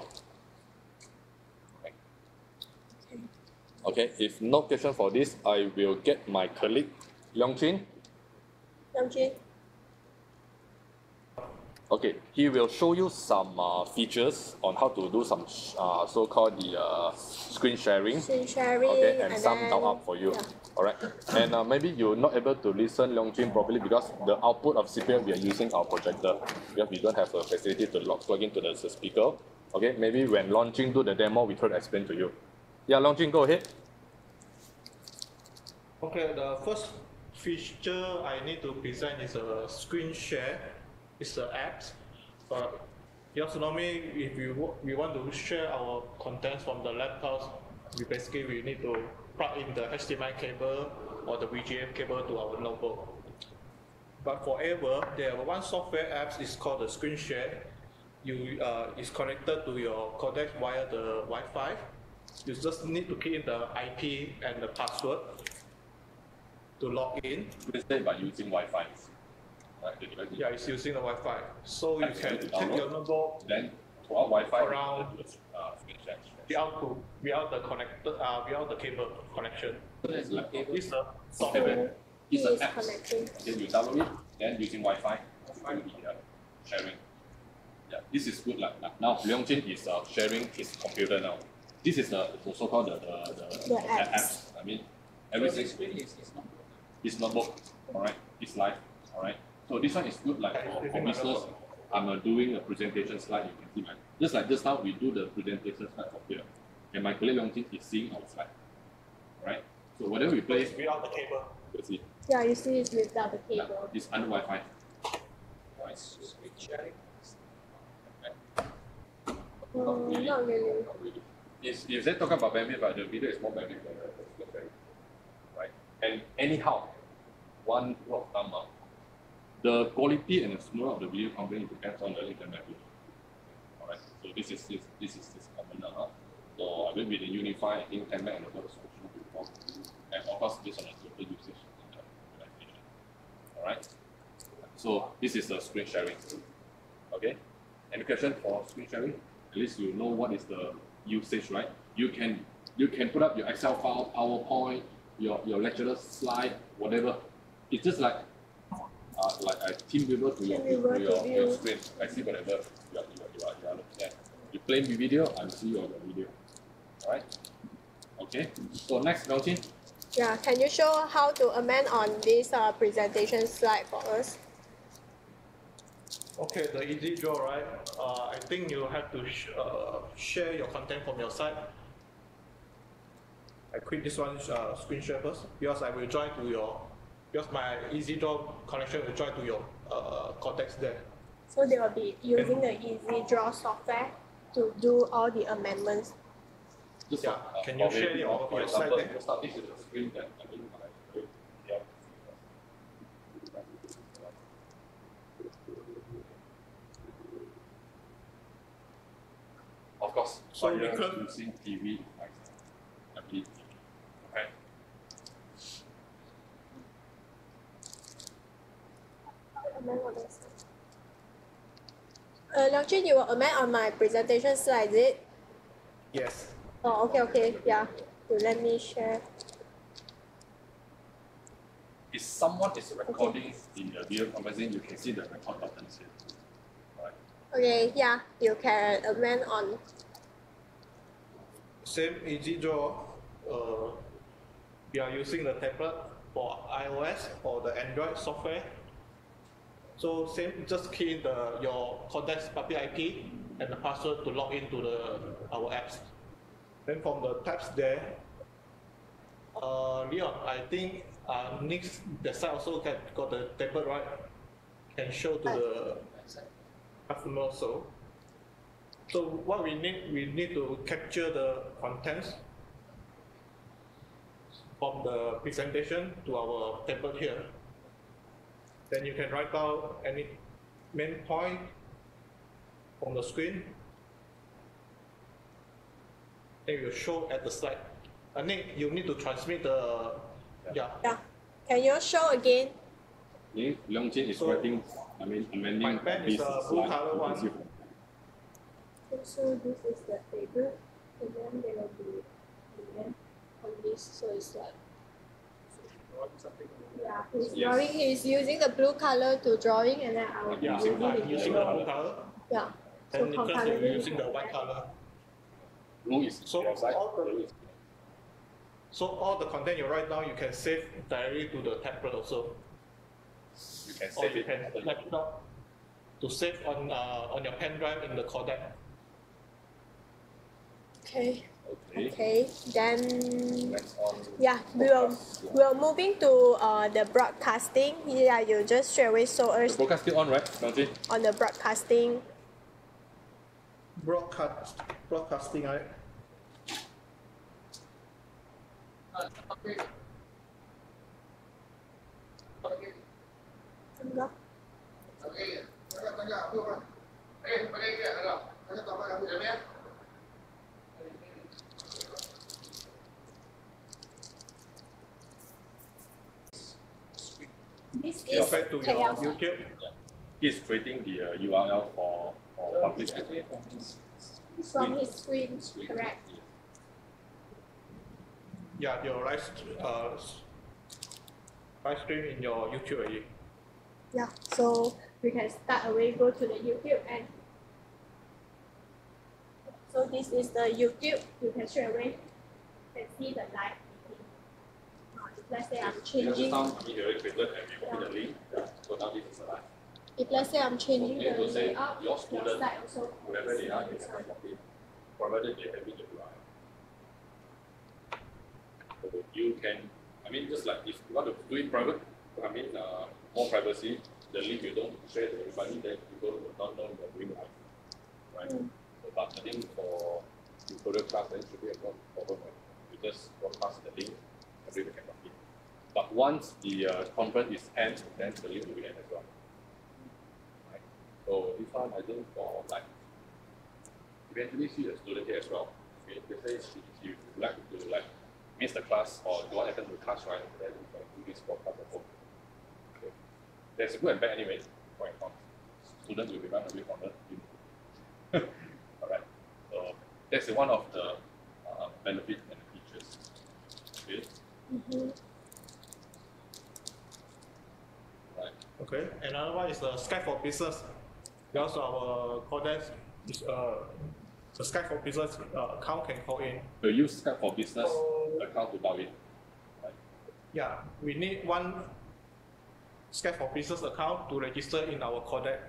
Okay, if no question for this, I will get my colleague, Leong Chin. Namjin, Okay, he will show you some features on how to do some so-called the screen sharing. screen sharing, Okay, and some then, dial up for you. yeah. Alright, and maybe you're not able to listen Leong Chin properly because the output of CPM we are using our projector because we don't have a facility to plug into the speaker. Okay, maybe when launching do the demo, we try to explain to you. Yeah, Leong Chin, go ahead. Okay, the first feature I need to present is a screen share. It's the apps. But because normally if we want to share our contents from the laptops, we need to plug in the HDMI cable or the VGA cable to our notebook. But for Airwell, there are one software apps is called the screen share. It's connected to your codec via the Wi-Fi. You just need to key in the IP and the password to log in. Wednesday by using Wi-Fi. Right, the device Yeah, it's using the Wi-Fi. So you can take your notebook then to our Wi-Fi around without the cable connection. So it's like It's a software. It's He an is app. connecting. Then you download it, then using Wi-Fi, will be sharing. Yeah, this is good. Like now, Leong Jin is sharing his computer now. This is the so-called the apps. I mean, So everything this screen is not good. is notebook. All right, it's live. All right. So this one is good. Like for business, I'm doing a presentation slide. You can see my just like just now we do the presentation slide from here, and my colleague Leong Jin is seeing our slide. All right. So whatever we play, Without the cable. you see. Yeah, you see it's without the cable. It's under Wi-Fi. Right, screen sharing. Not really. If they talk about bandwidth, the video is more bandwidth than the bandwidth, right? And anyhow, one rule of thumb, the quality and the smooth of the video content depends on the internet. All right. So this is common now. So I will be the Unify, I think 10 meg and above solution before, and of course based on the total usage in the organization. All right. So this is the screen sharing. Okay. Any question for screen sharing? At least you know what is the usage, right? You can put up your Excel file, PowerPoint, your lecturer slide, whatever. It's just like a team viewer to your screen. I see whatever you are looking at. You play the video, I see your video. Alright? Okay. So next, Melchin. Yeah, can you show how to amend on this presentation slide for us? Okay, the easy draw, right? I think you have to share your content from your side. I quit this one screen share first because I will join to your, because my easy draw connection will join to your context there. So they will be using the Easy Draw software to do all the amendments. Just Yeah. Can you share your side there? This is the screen that I mean, yeah. Of course, So so we you're could- using TV, like, okay. Amend on this. Leong Jun, you will amend on my presentation slide, is it? Yes. Oh, okay, yeah. You let me share. If someone is recording in the video conferencing, you can see the record buttons here. Right. Okay, yeah, you can amend on. Same easy draw. We are using the template for iOS or the Android software. So same, just key in your contact's public IP and the password to log into our apps. Then from the tabs there, Leon, I think next the site also got the template, right? Can show to the customer also. So what we need to capture the contents from the presentation to our template here. Then you can write out any main point from the screen. Then you show at the slide. I think you need to transmit the Yeah. Can you show again? Leong Jin is So, writing, I mean, amending my pen is this a blue slide. color You can one. see So this is the table, and then there will be amend on this. So it's like, Something. yeah, he's Yes. drawing. He's using the blue color to drawing, and then I will be Yeah, using I'm the using yellow. the blue color. Yeah. So Then Nicholas will be concurrently. using the white color. Blue is So your side. all the content you write down, you can save directly to the template also. You can Or save you it. can like now to save on your pen drive in the codec. Okay. Okay. Okay. Then Next on. yeah, we're moving to the broadcasting. Yeah, you just straight away show The us broadcast still on, right, Leong Jin? on the broadcasting. Broadcasting, right? Okay. Okay. Enggak. Okay. Tengah, apa? Pakai dia, agak. Tengah tak pakai dia, ya. This is compared to your KL side. YouTube. He's creating the URL for public. From his screen, correct. Yeah, your live stream in your YouTube already. Yeah, so we can start away, go to the YouTube, and so this is the YouTube. You can straight away can see the live meeting. If let's say I'm Just changing, now, I mean, you already created and we copy the link. So now this is the live. if let's say I'm changing Okay, the so say layout, your your student, site also. whoever they are, you can copy, provided they have it URL. So you can, I mean, just like if you want to do it private, I mean, more privacy, the link you don't share to everybody, then people will not know you're doing live, right? So, but I think for tutorial class, then should be a problem. You just broadcast the link, everybody can copy. But once the conference is end, then the link will be end as well. Right? So this one, I think for like, eventually see the student here as well. Okay, they say if you like to like miss the class or you want to attend the class, right, then you can do this broadcast at home. Okay. There's a good and bad anyway, for and cons. Students will be run away from the unit. Alright. So that's one of the benefits and features. Okay. Right. Okay. Another one is the Skype for Business. Because our codex is the Skype for Business account can call in. We'll use Skype for Business account to log in. Right. Yeah, we need one Skype for Business account to register in our codex.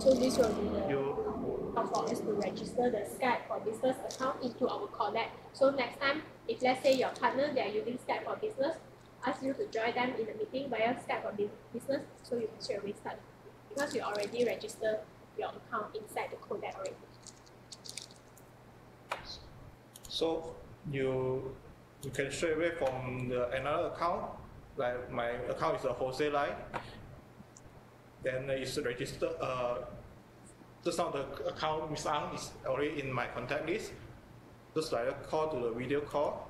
So this will be the how for us to register the Skype for Business account into our Connect. So next time, if let's say your partner they are using Skype for Business, ask you to join them in a meeting via Skype for Business, so you can straight away start because you already registered your account inside the Connect already. So you can straight away from another account, like my account is a wholesale line. Then it's registered. Just now the account Miss Ang is already in my contact list. Just like a call to the video call.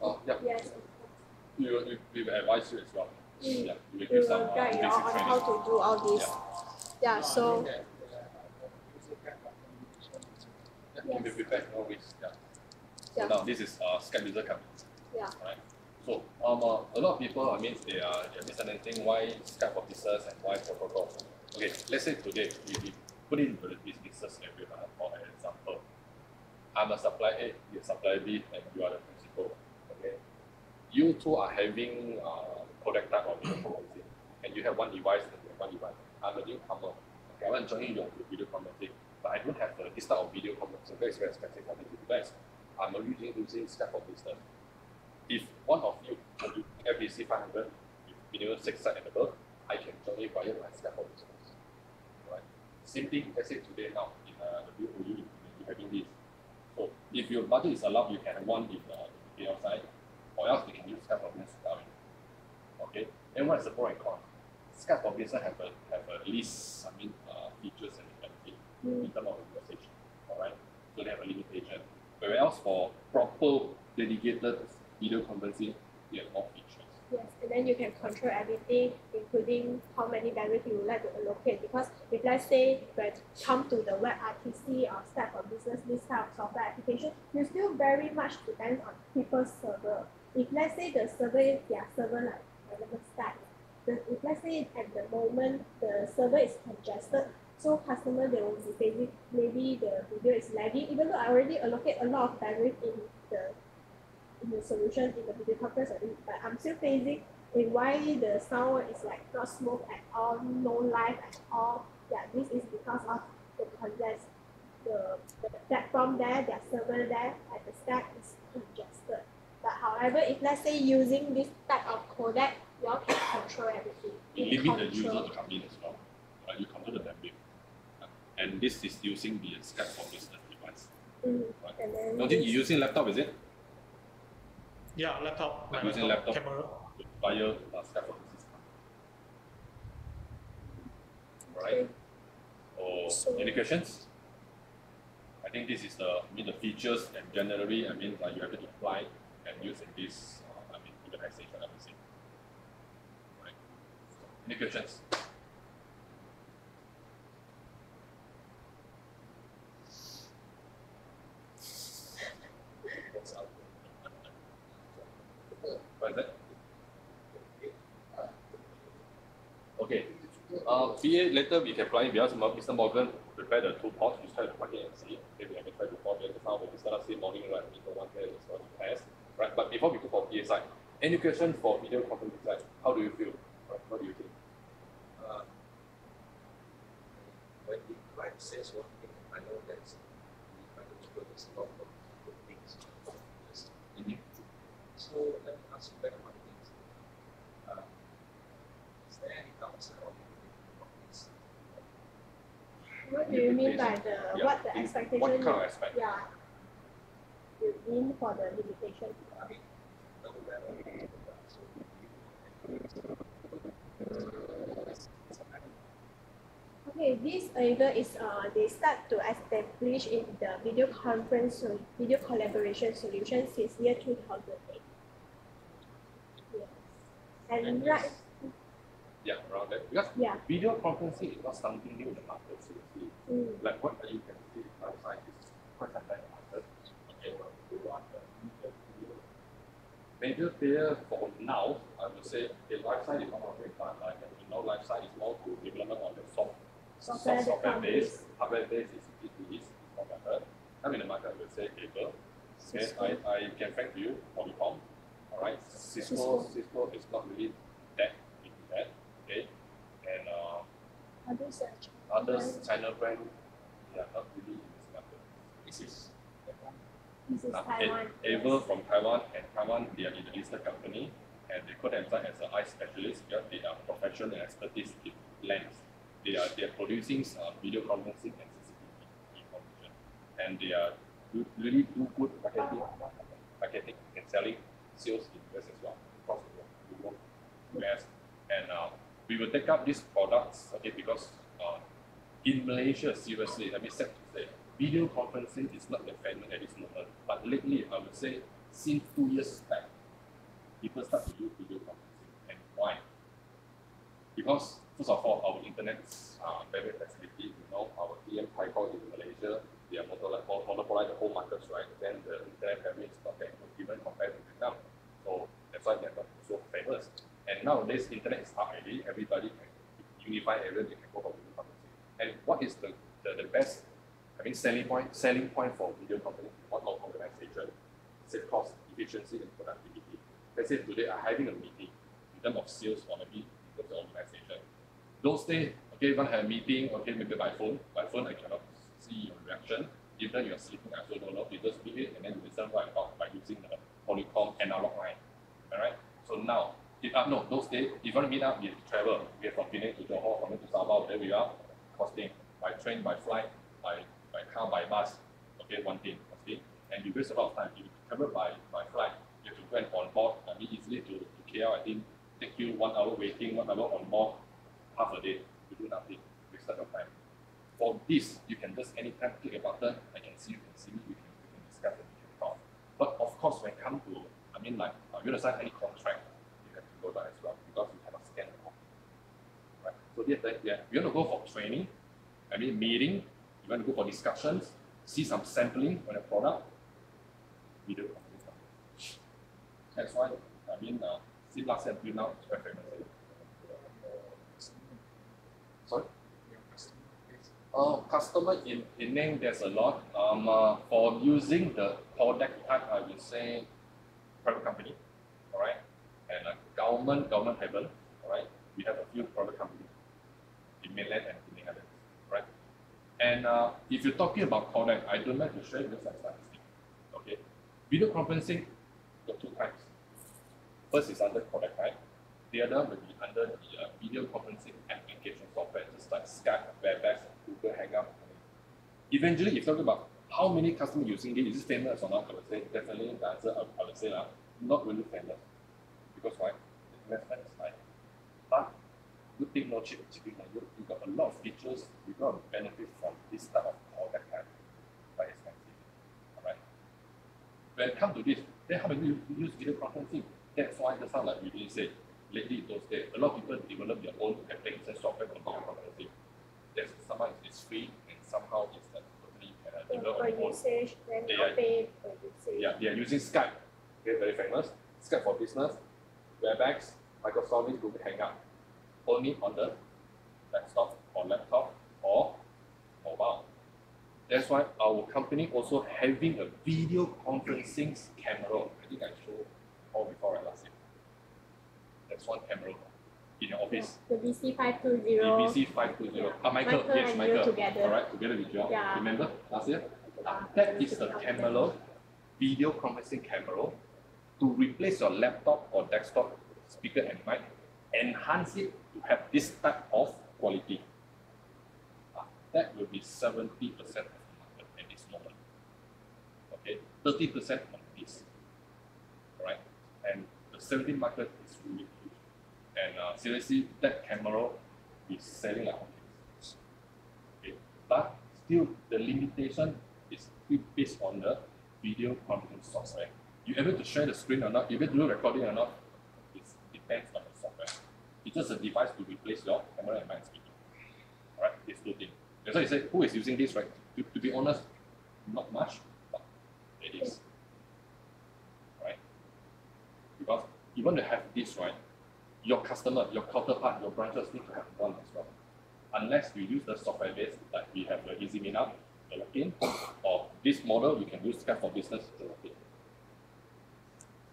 Oh, yeah. Yes. We will advise you as well. Yeah, we will We give some will guide you basic on how training. to do all this. Yeah, so Yeah, we'll be back always. Yeah. yeah, Now this is Skype user account. yeah. Right. So a lot of people, I mean, they're misunderstanding why Skype for Business and why protocol. Okay, let's say today we put it into the business area. For example, I'm a supplier A, you're supplier B, and you are the principal. Okay, you two are having product type of video conferencing, and you have one device and you have one device. I'm a newcomer. Okay, I want to join your video conferencing, but I don't have this type of video conferencing. That's very expensive for me to invest. I'm only using Skype for Business. If one of you will do FBC 500 with minimum 6 sites and above, I can join you via my Skype for Business. Right? Same thing, let's say today now in the WOU, you're having this. So if your budget is allowed, you can have one in the KL side, or else you can use Skype for Business. Okay? Then what is the pro and con? Skype for Business have a list, features and benefits in terms of usage. Alright? So they have a limitation. Whereas for proper dedicated video conferencing, you have more features. Yes, and then you can control everything, including how many bandwidth you would like to allocate. Because if let's say when come to the web RTC or Skype for Business, this kind of software application, you still very much depend on people's server. If let's say the server is their server like whatever Skype, if let's say at the moment the server is congested, so customer they will be facing maybe the video is lagging, even though I already allocate a lot of bandwidth in the solution in the video conference already, but I'm still facing in why the sound is like not smooth at all, no live at all. Yeah, this is because of the congestion. The platform there, their server there at the stack is congested. But however, if let's say using this type of codec, you all can control everything. You limit the user to come in as well. Right? You control the bandwidth. And this is using the Skype for Business device. Right? And then Don't you using laptop, is it? Yeah, laptop. I'm using laptop camera. via Skype for Business. Right? Okay. So any questions? I think this is the features and generally, you have to apply and use in this, organization, I would say. Right. Any questions? What is that? Okay. PA later we can apply because Mr. Morgan prepared the 2 ports. You try to plug it and see. Okay, we have to try to port it. Now when we start up morning, right, we go one there, it's going to test. Right, but before we go for PA side, any question for video conferencing side? How do you feel? Right, what do you think? When the client says one thing, I know that's the financial is a lot of good things. So let me ask you better one thing. Is there any downside of this? What do you mean by what the expectation? What kind of aspect? Yeah. You mean for the limitation? I mean, no matter Okay, this either is they start to establish in the video collaboration solution since year 2008. Yes. And right. Yeah, around that. Because video conferencing is not something new in the market, seriously. Like what you can see outside is quite some time market. Okay, major player for now, I would say the lifestyle is not very fun. Like lifestyle is more to development on the software based, hardware based is more better. I'm in the market, I would say Able. Okay, I can thank you, Polycom. Alright, Cisco is not really that into that. Okay, and others China brand, they are not really in this market. this is Taiwan. Able from Taiwan, and Taiwan they are in the listed company, and they call themselves as an eye specialist because they are professional and expertise in lens. They are producing video conferencing and CCTV information, and they are really do good marketing and selling sales in US as well, across the world, US, and we will take up these products, okay, because in Malaysia, seriously, let me say, video conferencing is not that famous at this moment, but lately, I would say, since 2 years back, people start to use video conferencing. And why? Because, first of all, our internet very facility, our TM Taiko in Malaysia, they are monopolize the whole markets, right? Then the internet family is not that good, even compared to Vietnam. So that's why they're not so famous. And nowadays, internet is up already, everybody can unify everything, they can go for video conferencing. And what is the best selling point for video conferencing in one organization? Save cost, efficiency, and productivity. Let's say today I'm having a meeting in terms of sales or maybe in terms of organization. Those days, okay, when I have a meeting, okay, maybe by phone I cannot see your reaction. Even you're sleeping, I also don't know. You just meet it and then you listen what I talk by using the Polycom analog line. Alright? So now, those days, if you want to meet up, you have to travel. We have from Penang to Johor, from there to Sabah, where we are, costing by train, by flight, by car, by bus, okay, one thing, costing. And you waste a lot of time. If you travel by flight, you have to go and on board, easily to KL, I think, take you 1 hour waiting, 1 hour on board, half a day, you do nothing, waste your time. For this, you can just anytime click a button, I can see you can see me, we can discuss and we can talk. But of course, when it comes to, you want to sign any contract, you have to go down as well because you cannot scan the copy. Right? So you want to go for training, meeting, you want to go for discussions, see some sampling on a product, video conferencing. That's why, since last year until now, it's very famous. Sorry? Customer in name, there's a lot. For using the product type, I would say private company, all right, and government haven't, all right. We have a few private companies in mainland and in the others, right. And if you're talking about product, I don't like to share with some statistics. Okay, video conferencing got 2 types. First is under product type. The other will be under the video conferencing application software, just like Skype, Webex, Google Hangout. Eventually, if you're talking about how many customers using it, is it famous or not? I would say definitely the answer I would say not really famous. Because why? The investment is high. But good thing, no chip like you got a lot of features, you got to benefit from this type of codec type, quite expensive. Alright. When it comes to this, then how many you use video conferencing? That's why the sound like we did say, lately those days, a lot of people develop their own application software for video conferencing. There's somehow it's free and somehow it's totally develop per on own. usage, then They you are- pay per usage. Yeah, they are using Skype. Okay, very famous. Skype for business, WebEx, Microsoft Meet, Google Hangout. Only on the desktop or laptop or mobile. That's why our company also having a video conferencing camera. I think I showed all before right, last year. That's one camera in your office. The BC520. BBC 520. Yeah. Michael, Michael yes, and Michael. you together. All right, together with you. Yeah. Remember last year? That is the camera, video conferencing camera, to replace your laptop or desktop speaker and mic, enhance it to have this type of quality. That will be 70% of the market at this moment. Okay, 30% on this. Alright, and the 70 market is really huge. And seriously, that camera is selling like hotcakes. Okay, but still the limitation is based on the video conferencing software. You able to share the screen or not? You able to do recording or not? It depends on the software. It's just a device to replace your camera and mic speaker. Alright, it's two things. That's why you say, who is using this, right? To be honest, not much, but it is. Right? Because even to have this, right, your customer, your counterpart, your branches need to have one as well. Unless you use the software base, like we have the Easy Meetup, the login, or this model, you can use Skype for Business, the login.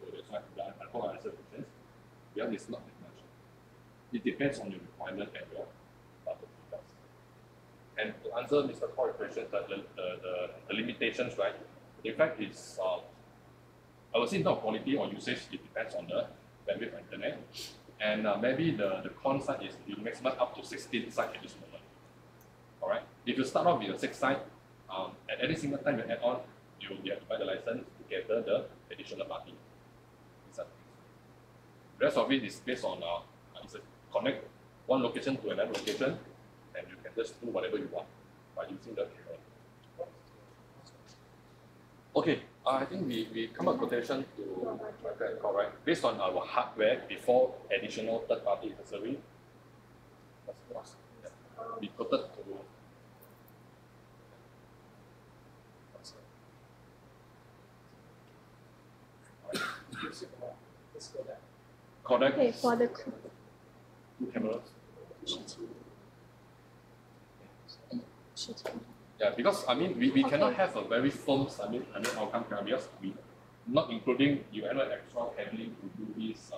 So that's why I hope I answered the questions. Yeah, it's not that much. It depends on your requirement and your budget. And to answer Mr. Corey's question, the limitations, right? In fact, it's I would say not quality or usage. It depends on the bandwidth of internet, and maybe the con side is you maximum up to 16 sites at this moment. All right. If you start off with a 6 site, at any single time you add on, you have to buy the license to gather the additional party. The rest of it is based on it's a connect one location to another location, and you can just do whatever you want by using the camera. Okay, I think we come up quotation to correct based on our hardware before additional third-party accessory. We quoted to correct Okay, for the two cameras. Yeah, because I mean we cannot have a very firm outcome camera because we not including you add extra cabling to do this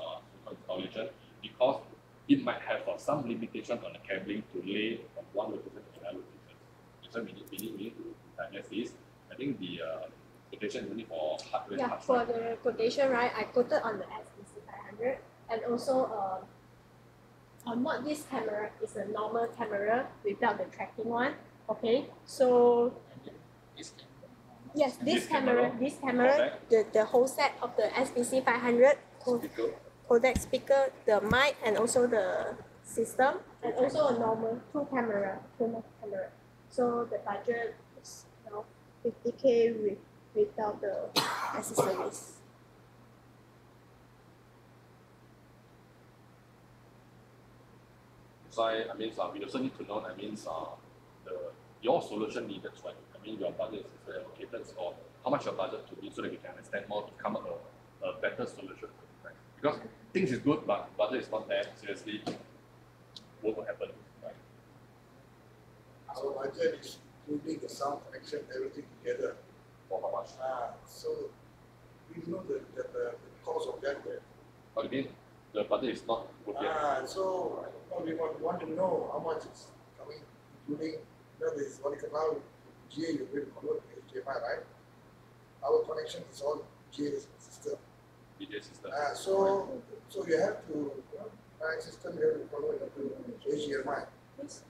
installation because it might have some limitation on the cabling to lay from one location to another location. So we need to digest this. I think the quotation is only for hardware. yeah, for the quotation, right, I quoted on the SBC500, and also on what this camera is a normal camera without the tracking one. Okay, so This can yes, This camera, the whole set of the SBC500 Speaker. codec speaker, the mic, and also the system, and also a normal two camera. So the budget is now 50K without the accessories. So I mean, we also need to know. I mean, your solution needed, right? I mean, your budget is very allocated, or how much your budget to be, so that we can understand more to come up with a better solution. Right? Because things is good, but budget is not there. Seriously, what will happen? Right? Our budget is including the sound connection, everything together. For how much? So we know the cost of that. What do you mean? The budget is not good yet. So we want to know how much it's coming, including this what you call now GA you will convert to HDMI, right? Our connection is all GA system. DJ system. So you have to system you have to convert to HDMI.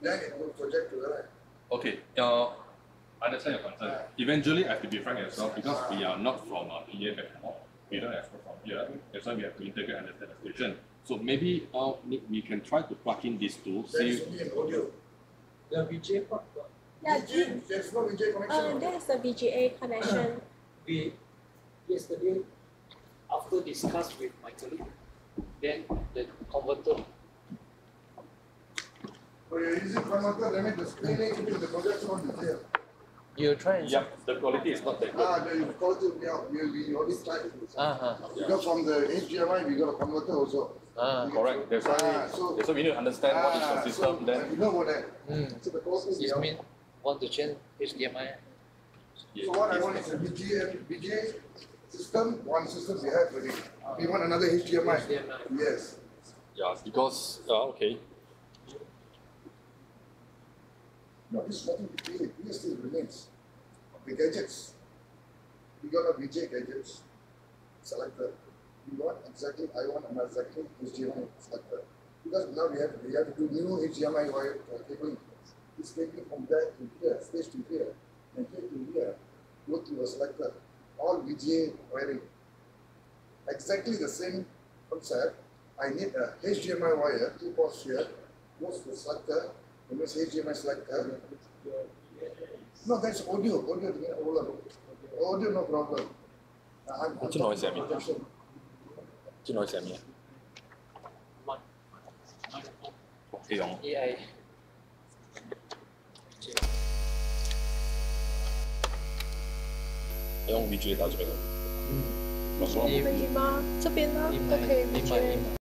Then it will project to the right. Okay. I understand your concern. Eventually, I have to be frank as well because we are not from PA background. We don't export from here. That's why we have to integrate and understand the solution. So maybe we can try to plug in these two. There See, is only an audio. The VJ part, Yeah, VJ, there's no VJ connection. there's the VGA connection. we yesterday after discuss with my colleague, then the converter So you're using converter, that means the screening into the projection on the tail. you try and yeah, the quality is not that good. The quality, yeah, we already tried it. uh-huh. Because from the HDMI, we got a converter also. Correct. That's why. So- That's why we need to understand what is the system. So, Then you know what that? Mm. So the quality is It down. mean want to change HDMI. So what I want is a VGA system, one system we have already. We want another HDMI. HDMI. Yes. yeah, because okay. No, this is nothing to PA. PA still remains. The gadgets. We got a VGA gadgets selector. We want exactly, I want an exactly HDMI selector. Because now we have to do new HDMI wire cabling. It's taking from there to here, stage to here, and here to here, go to a selector. All VGA wiring. Exactly the same concept. I need a HDMI wire, two ports here, goes to the selector, and this HDMI selector. No, that's audio. Audio, no problem. What's the noise, Sammy? Chứ nói xem nhé. Okay không? AI.用 VGA 打这边。老说。可以吗？这边呢都可以 VGA。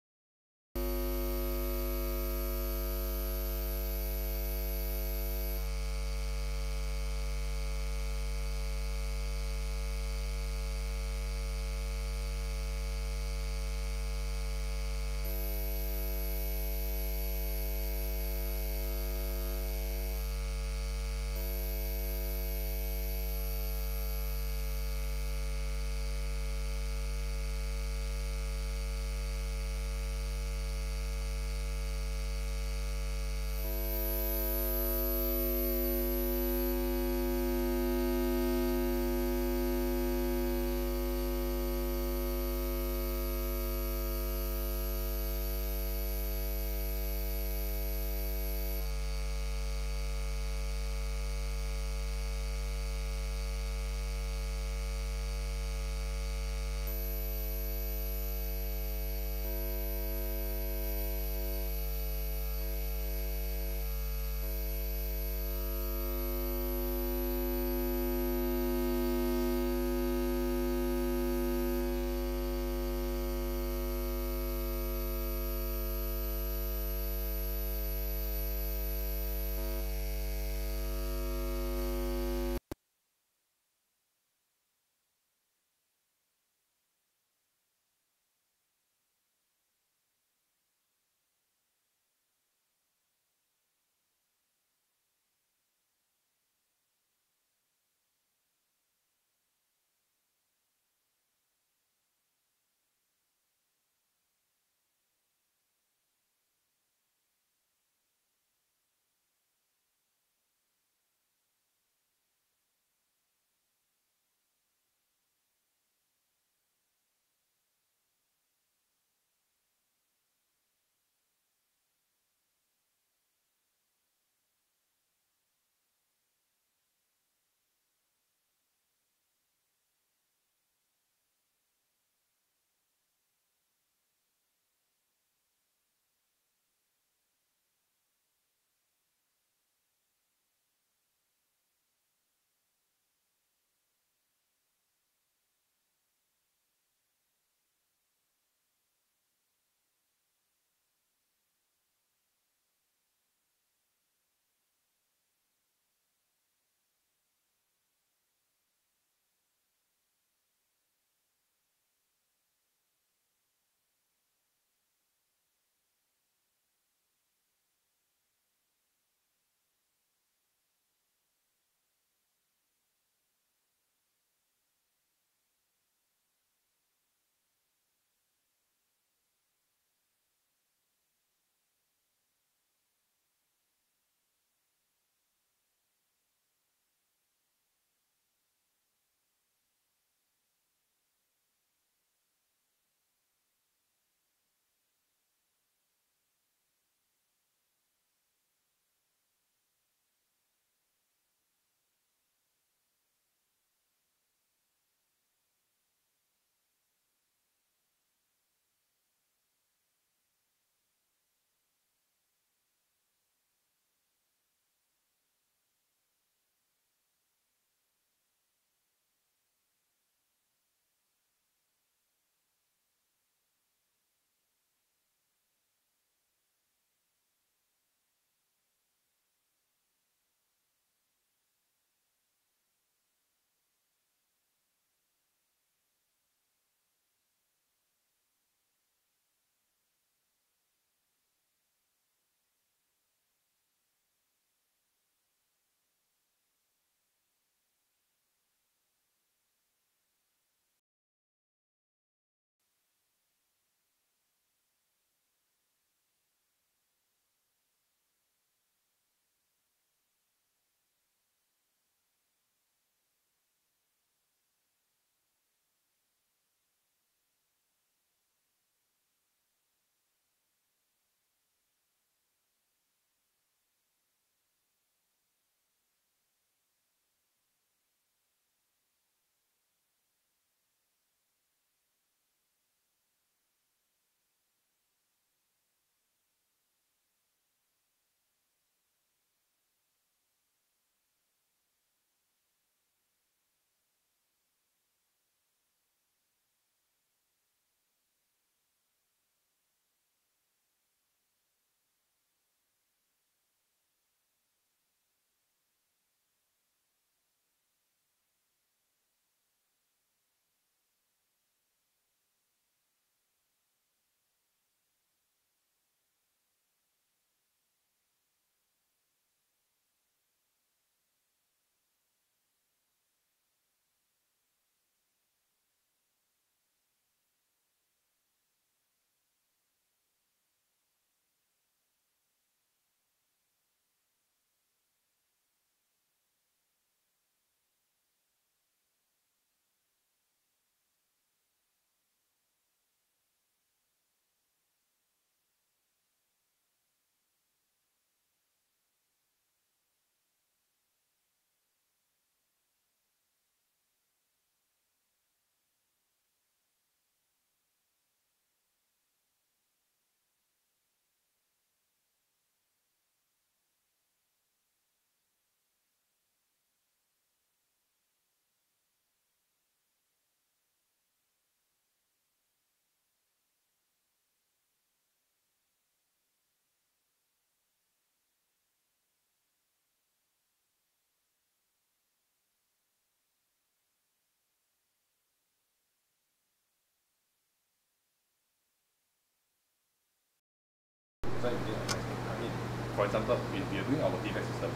for example, if you're doing our defect system,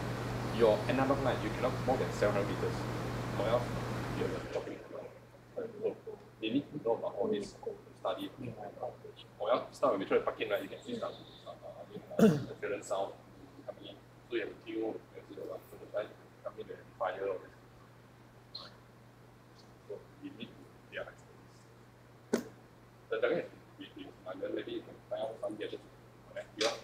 your analog line, you cannot more than 700 meters, or else you have a chopping. So they need to know about all this study. Or else, start when we try to park in, right, you can see some interference sound coming in. So you have to tune, you have to do the time coming in the amplifier or this. So we need to be experts. The target is maybe you can find out some gadgets. Okay? Yeah.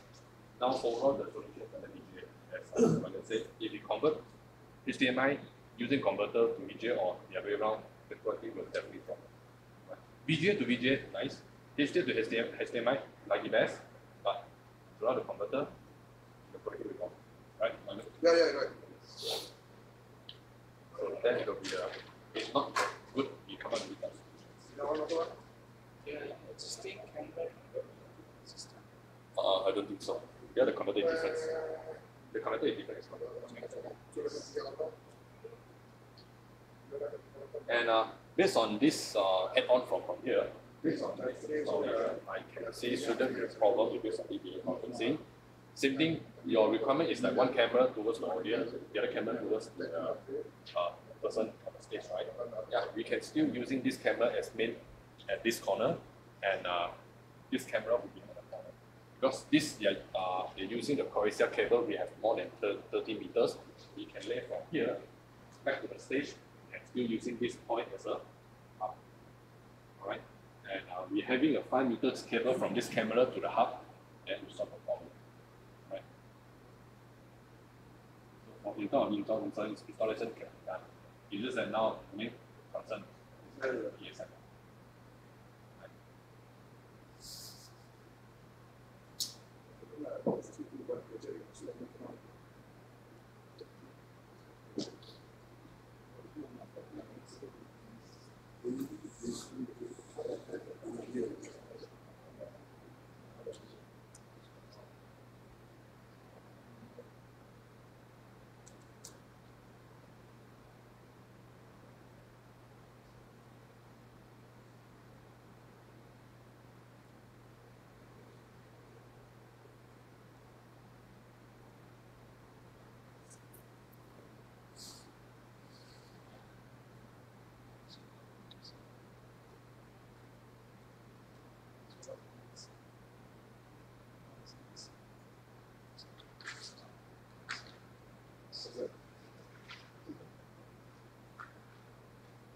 Now overall the solution is the VGA. As I said, if you convert HDMI using converter to VGA or the other way around, the quality will definitely drop. Right? VGA to VGA, nice. HDMI to HDMI, like it best, but throughout the converter, the quality will drop. Right? Yeah, right. So then it will be it's not good you come up with that. Yeah, existing camera system. I don't think so. Yeah, the converter is different. The converter is different. And based on this add-on from here, based on that, I can see shouldn't be a problem with this video conferencing. Same thing, your requirement is like one camera towards the audience, the other camera towards the person on the stage, right? Yeah, we can still using this camera as main at this corner, and this camera will be on the corner. Because this, they're using the Coaxial cable, we have more than 30 meters. We can lay from here back to the stage, and still using this point as a hub. Alright? And we're having a 5 meters cable from this camera to the hub, then to solve the problem. Right? So for installation can be done. It's just that now the main concern is the ESM.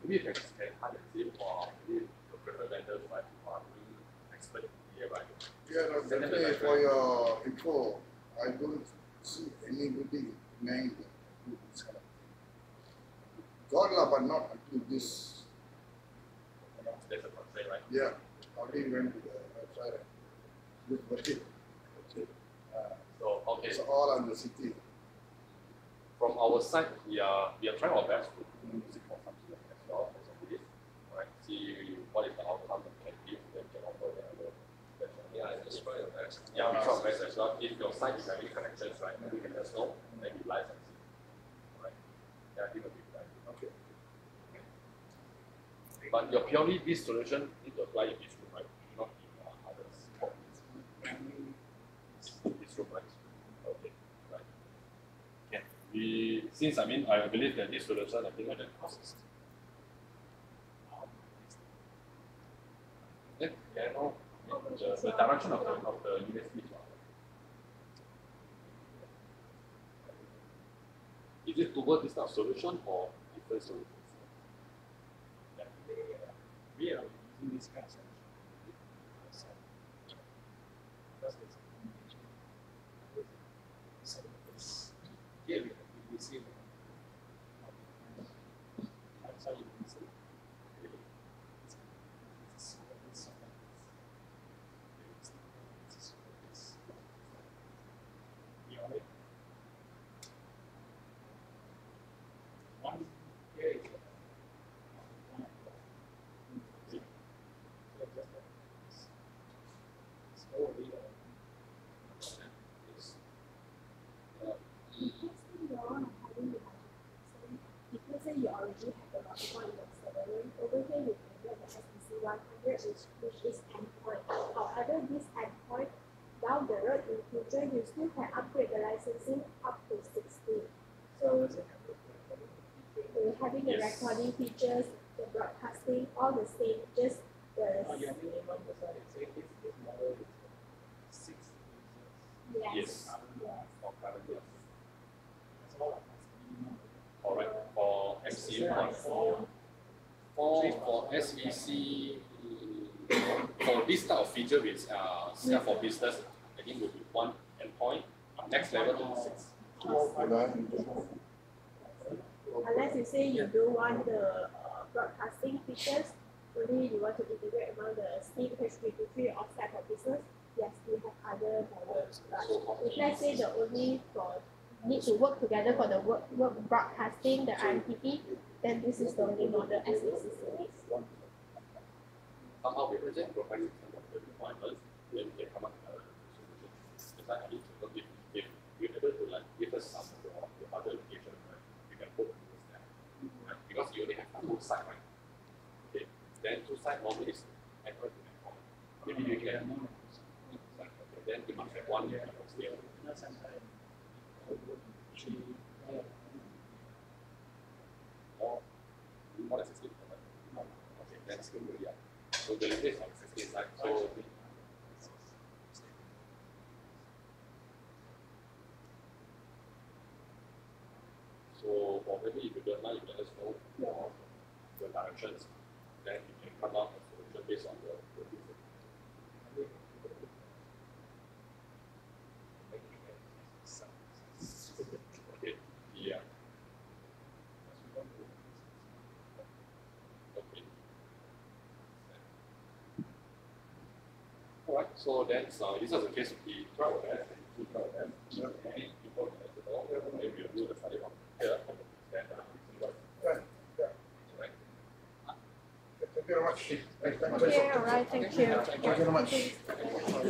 Maybe you can hard and see for maybe your preferred vendors, right, who are really expert here, right? Yeah, no, definitely for your info, I don't see anybody named who is kind of God lah, but not until this. There's a constraint, right? Yeah, already went to the website and looked for it. So, okay. It's all on the city. From our side, we are trying our best to seek for something as well as of this, right? See what is the outcome that can give, that can offer the other. Yeah, just try your best. Yeah, we try our best as well. If your site is having connections, right, you can just know, then we live and see. Right? Yeah, I think it'll be good. Okay. But your purely this solution need to apply in this room, right? Not in others. This room, right? Okay, right. Yeah. Since I believe that this solution, I think that process. Then can I know the direction of the USB? Is it toward this type of solution or different solutions? We are using this kind of solution. Because it's a combination. So it's here we see that's how you can see. One here is if let's say you already have the multiple in your server, over here you can get the SBC 100 which is endpoint. However, this endpoint down the road in future future, you still can upgrade the licensing up to 16. So having the recording features, the broadcasting, all the same, just the Your minimum that's why they say this model is 6 users. Yes. Yes. For current years. That's all that's minimum. All right. For MCU one. For SVC, for this type of feature with stuff for business, I think would be 1 endpoint. Next level to 6. Unless you say you don't want the broadcasting features, only you want to integrate among the Steam H323 or Skype for business, yes, we have other models. But if let's say the only for need to work together for the work broadcasting, the RMPP, then this is the only model SACC. Somehow we present providing some of the requirements, then we can come up with a solution. That's why I need to know if you're able to like give us some of the other locations, right? We can put this there. Right? Because you only have 2 sites, right? Okay. Then 2 sites normally is Android to endpoint. Maybe you can then you must have 1 still. More than 16. Okay, that's good. Yeah. So the limit is on 16 sites. So for maybe if you don't mind, you let us know the directions. Then you can come up with a solution based on the user. Okay. Yeah. Okay. Alright, so then this is the case with the 12 and 2 12 and people know, maybe we'll do the study on here. Then right. Thank you very much. Okay, all right, thank you. Thank you very much.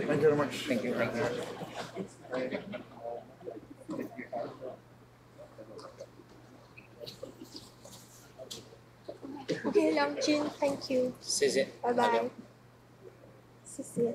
Thank you very much. Thank you. Okay, Leong Jin, thank you. 谢谢。 Bye bye. 谢谢。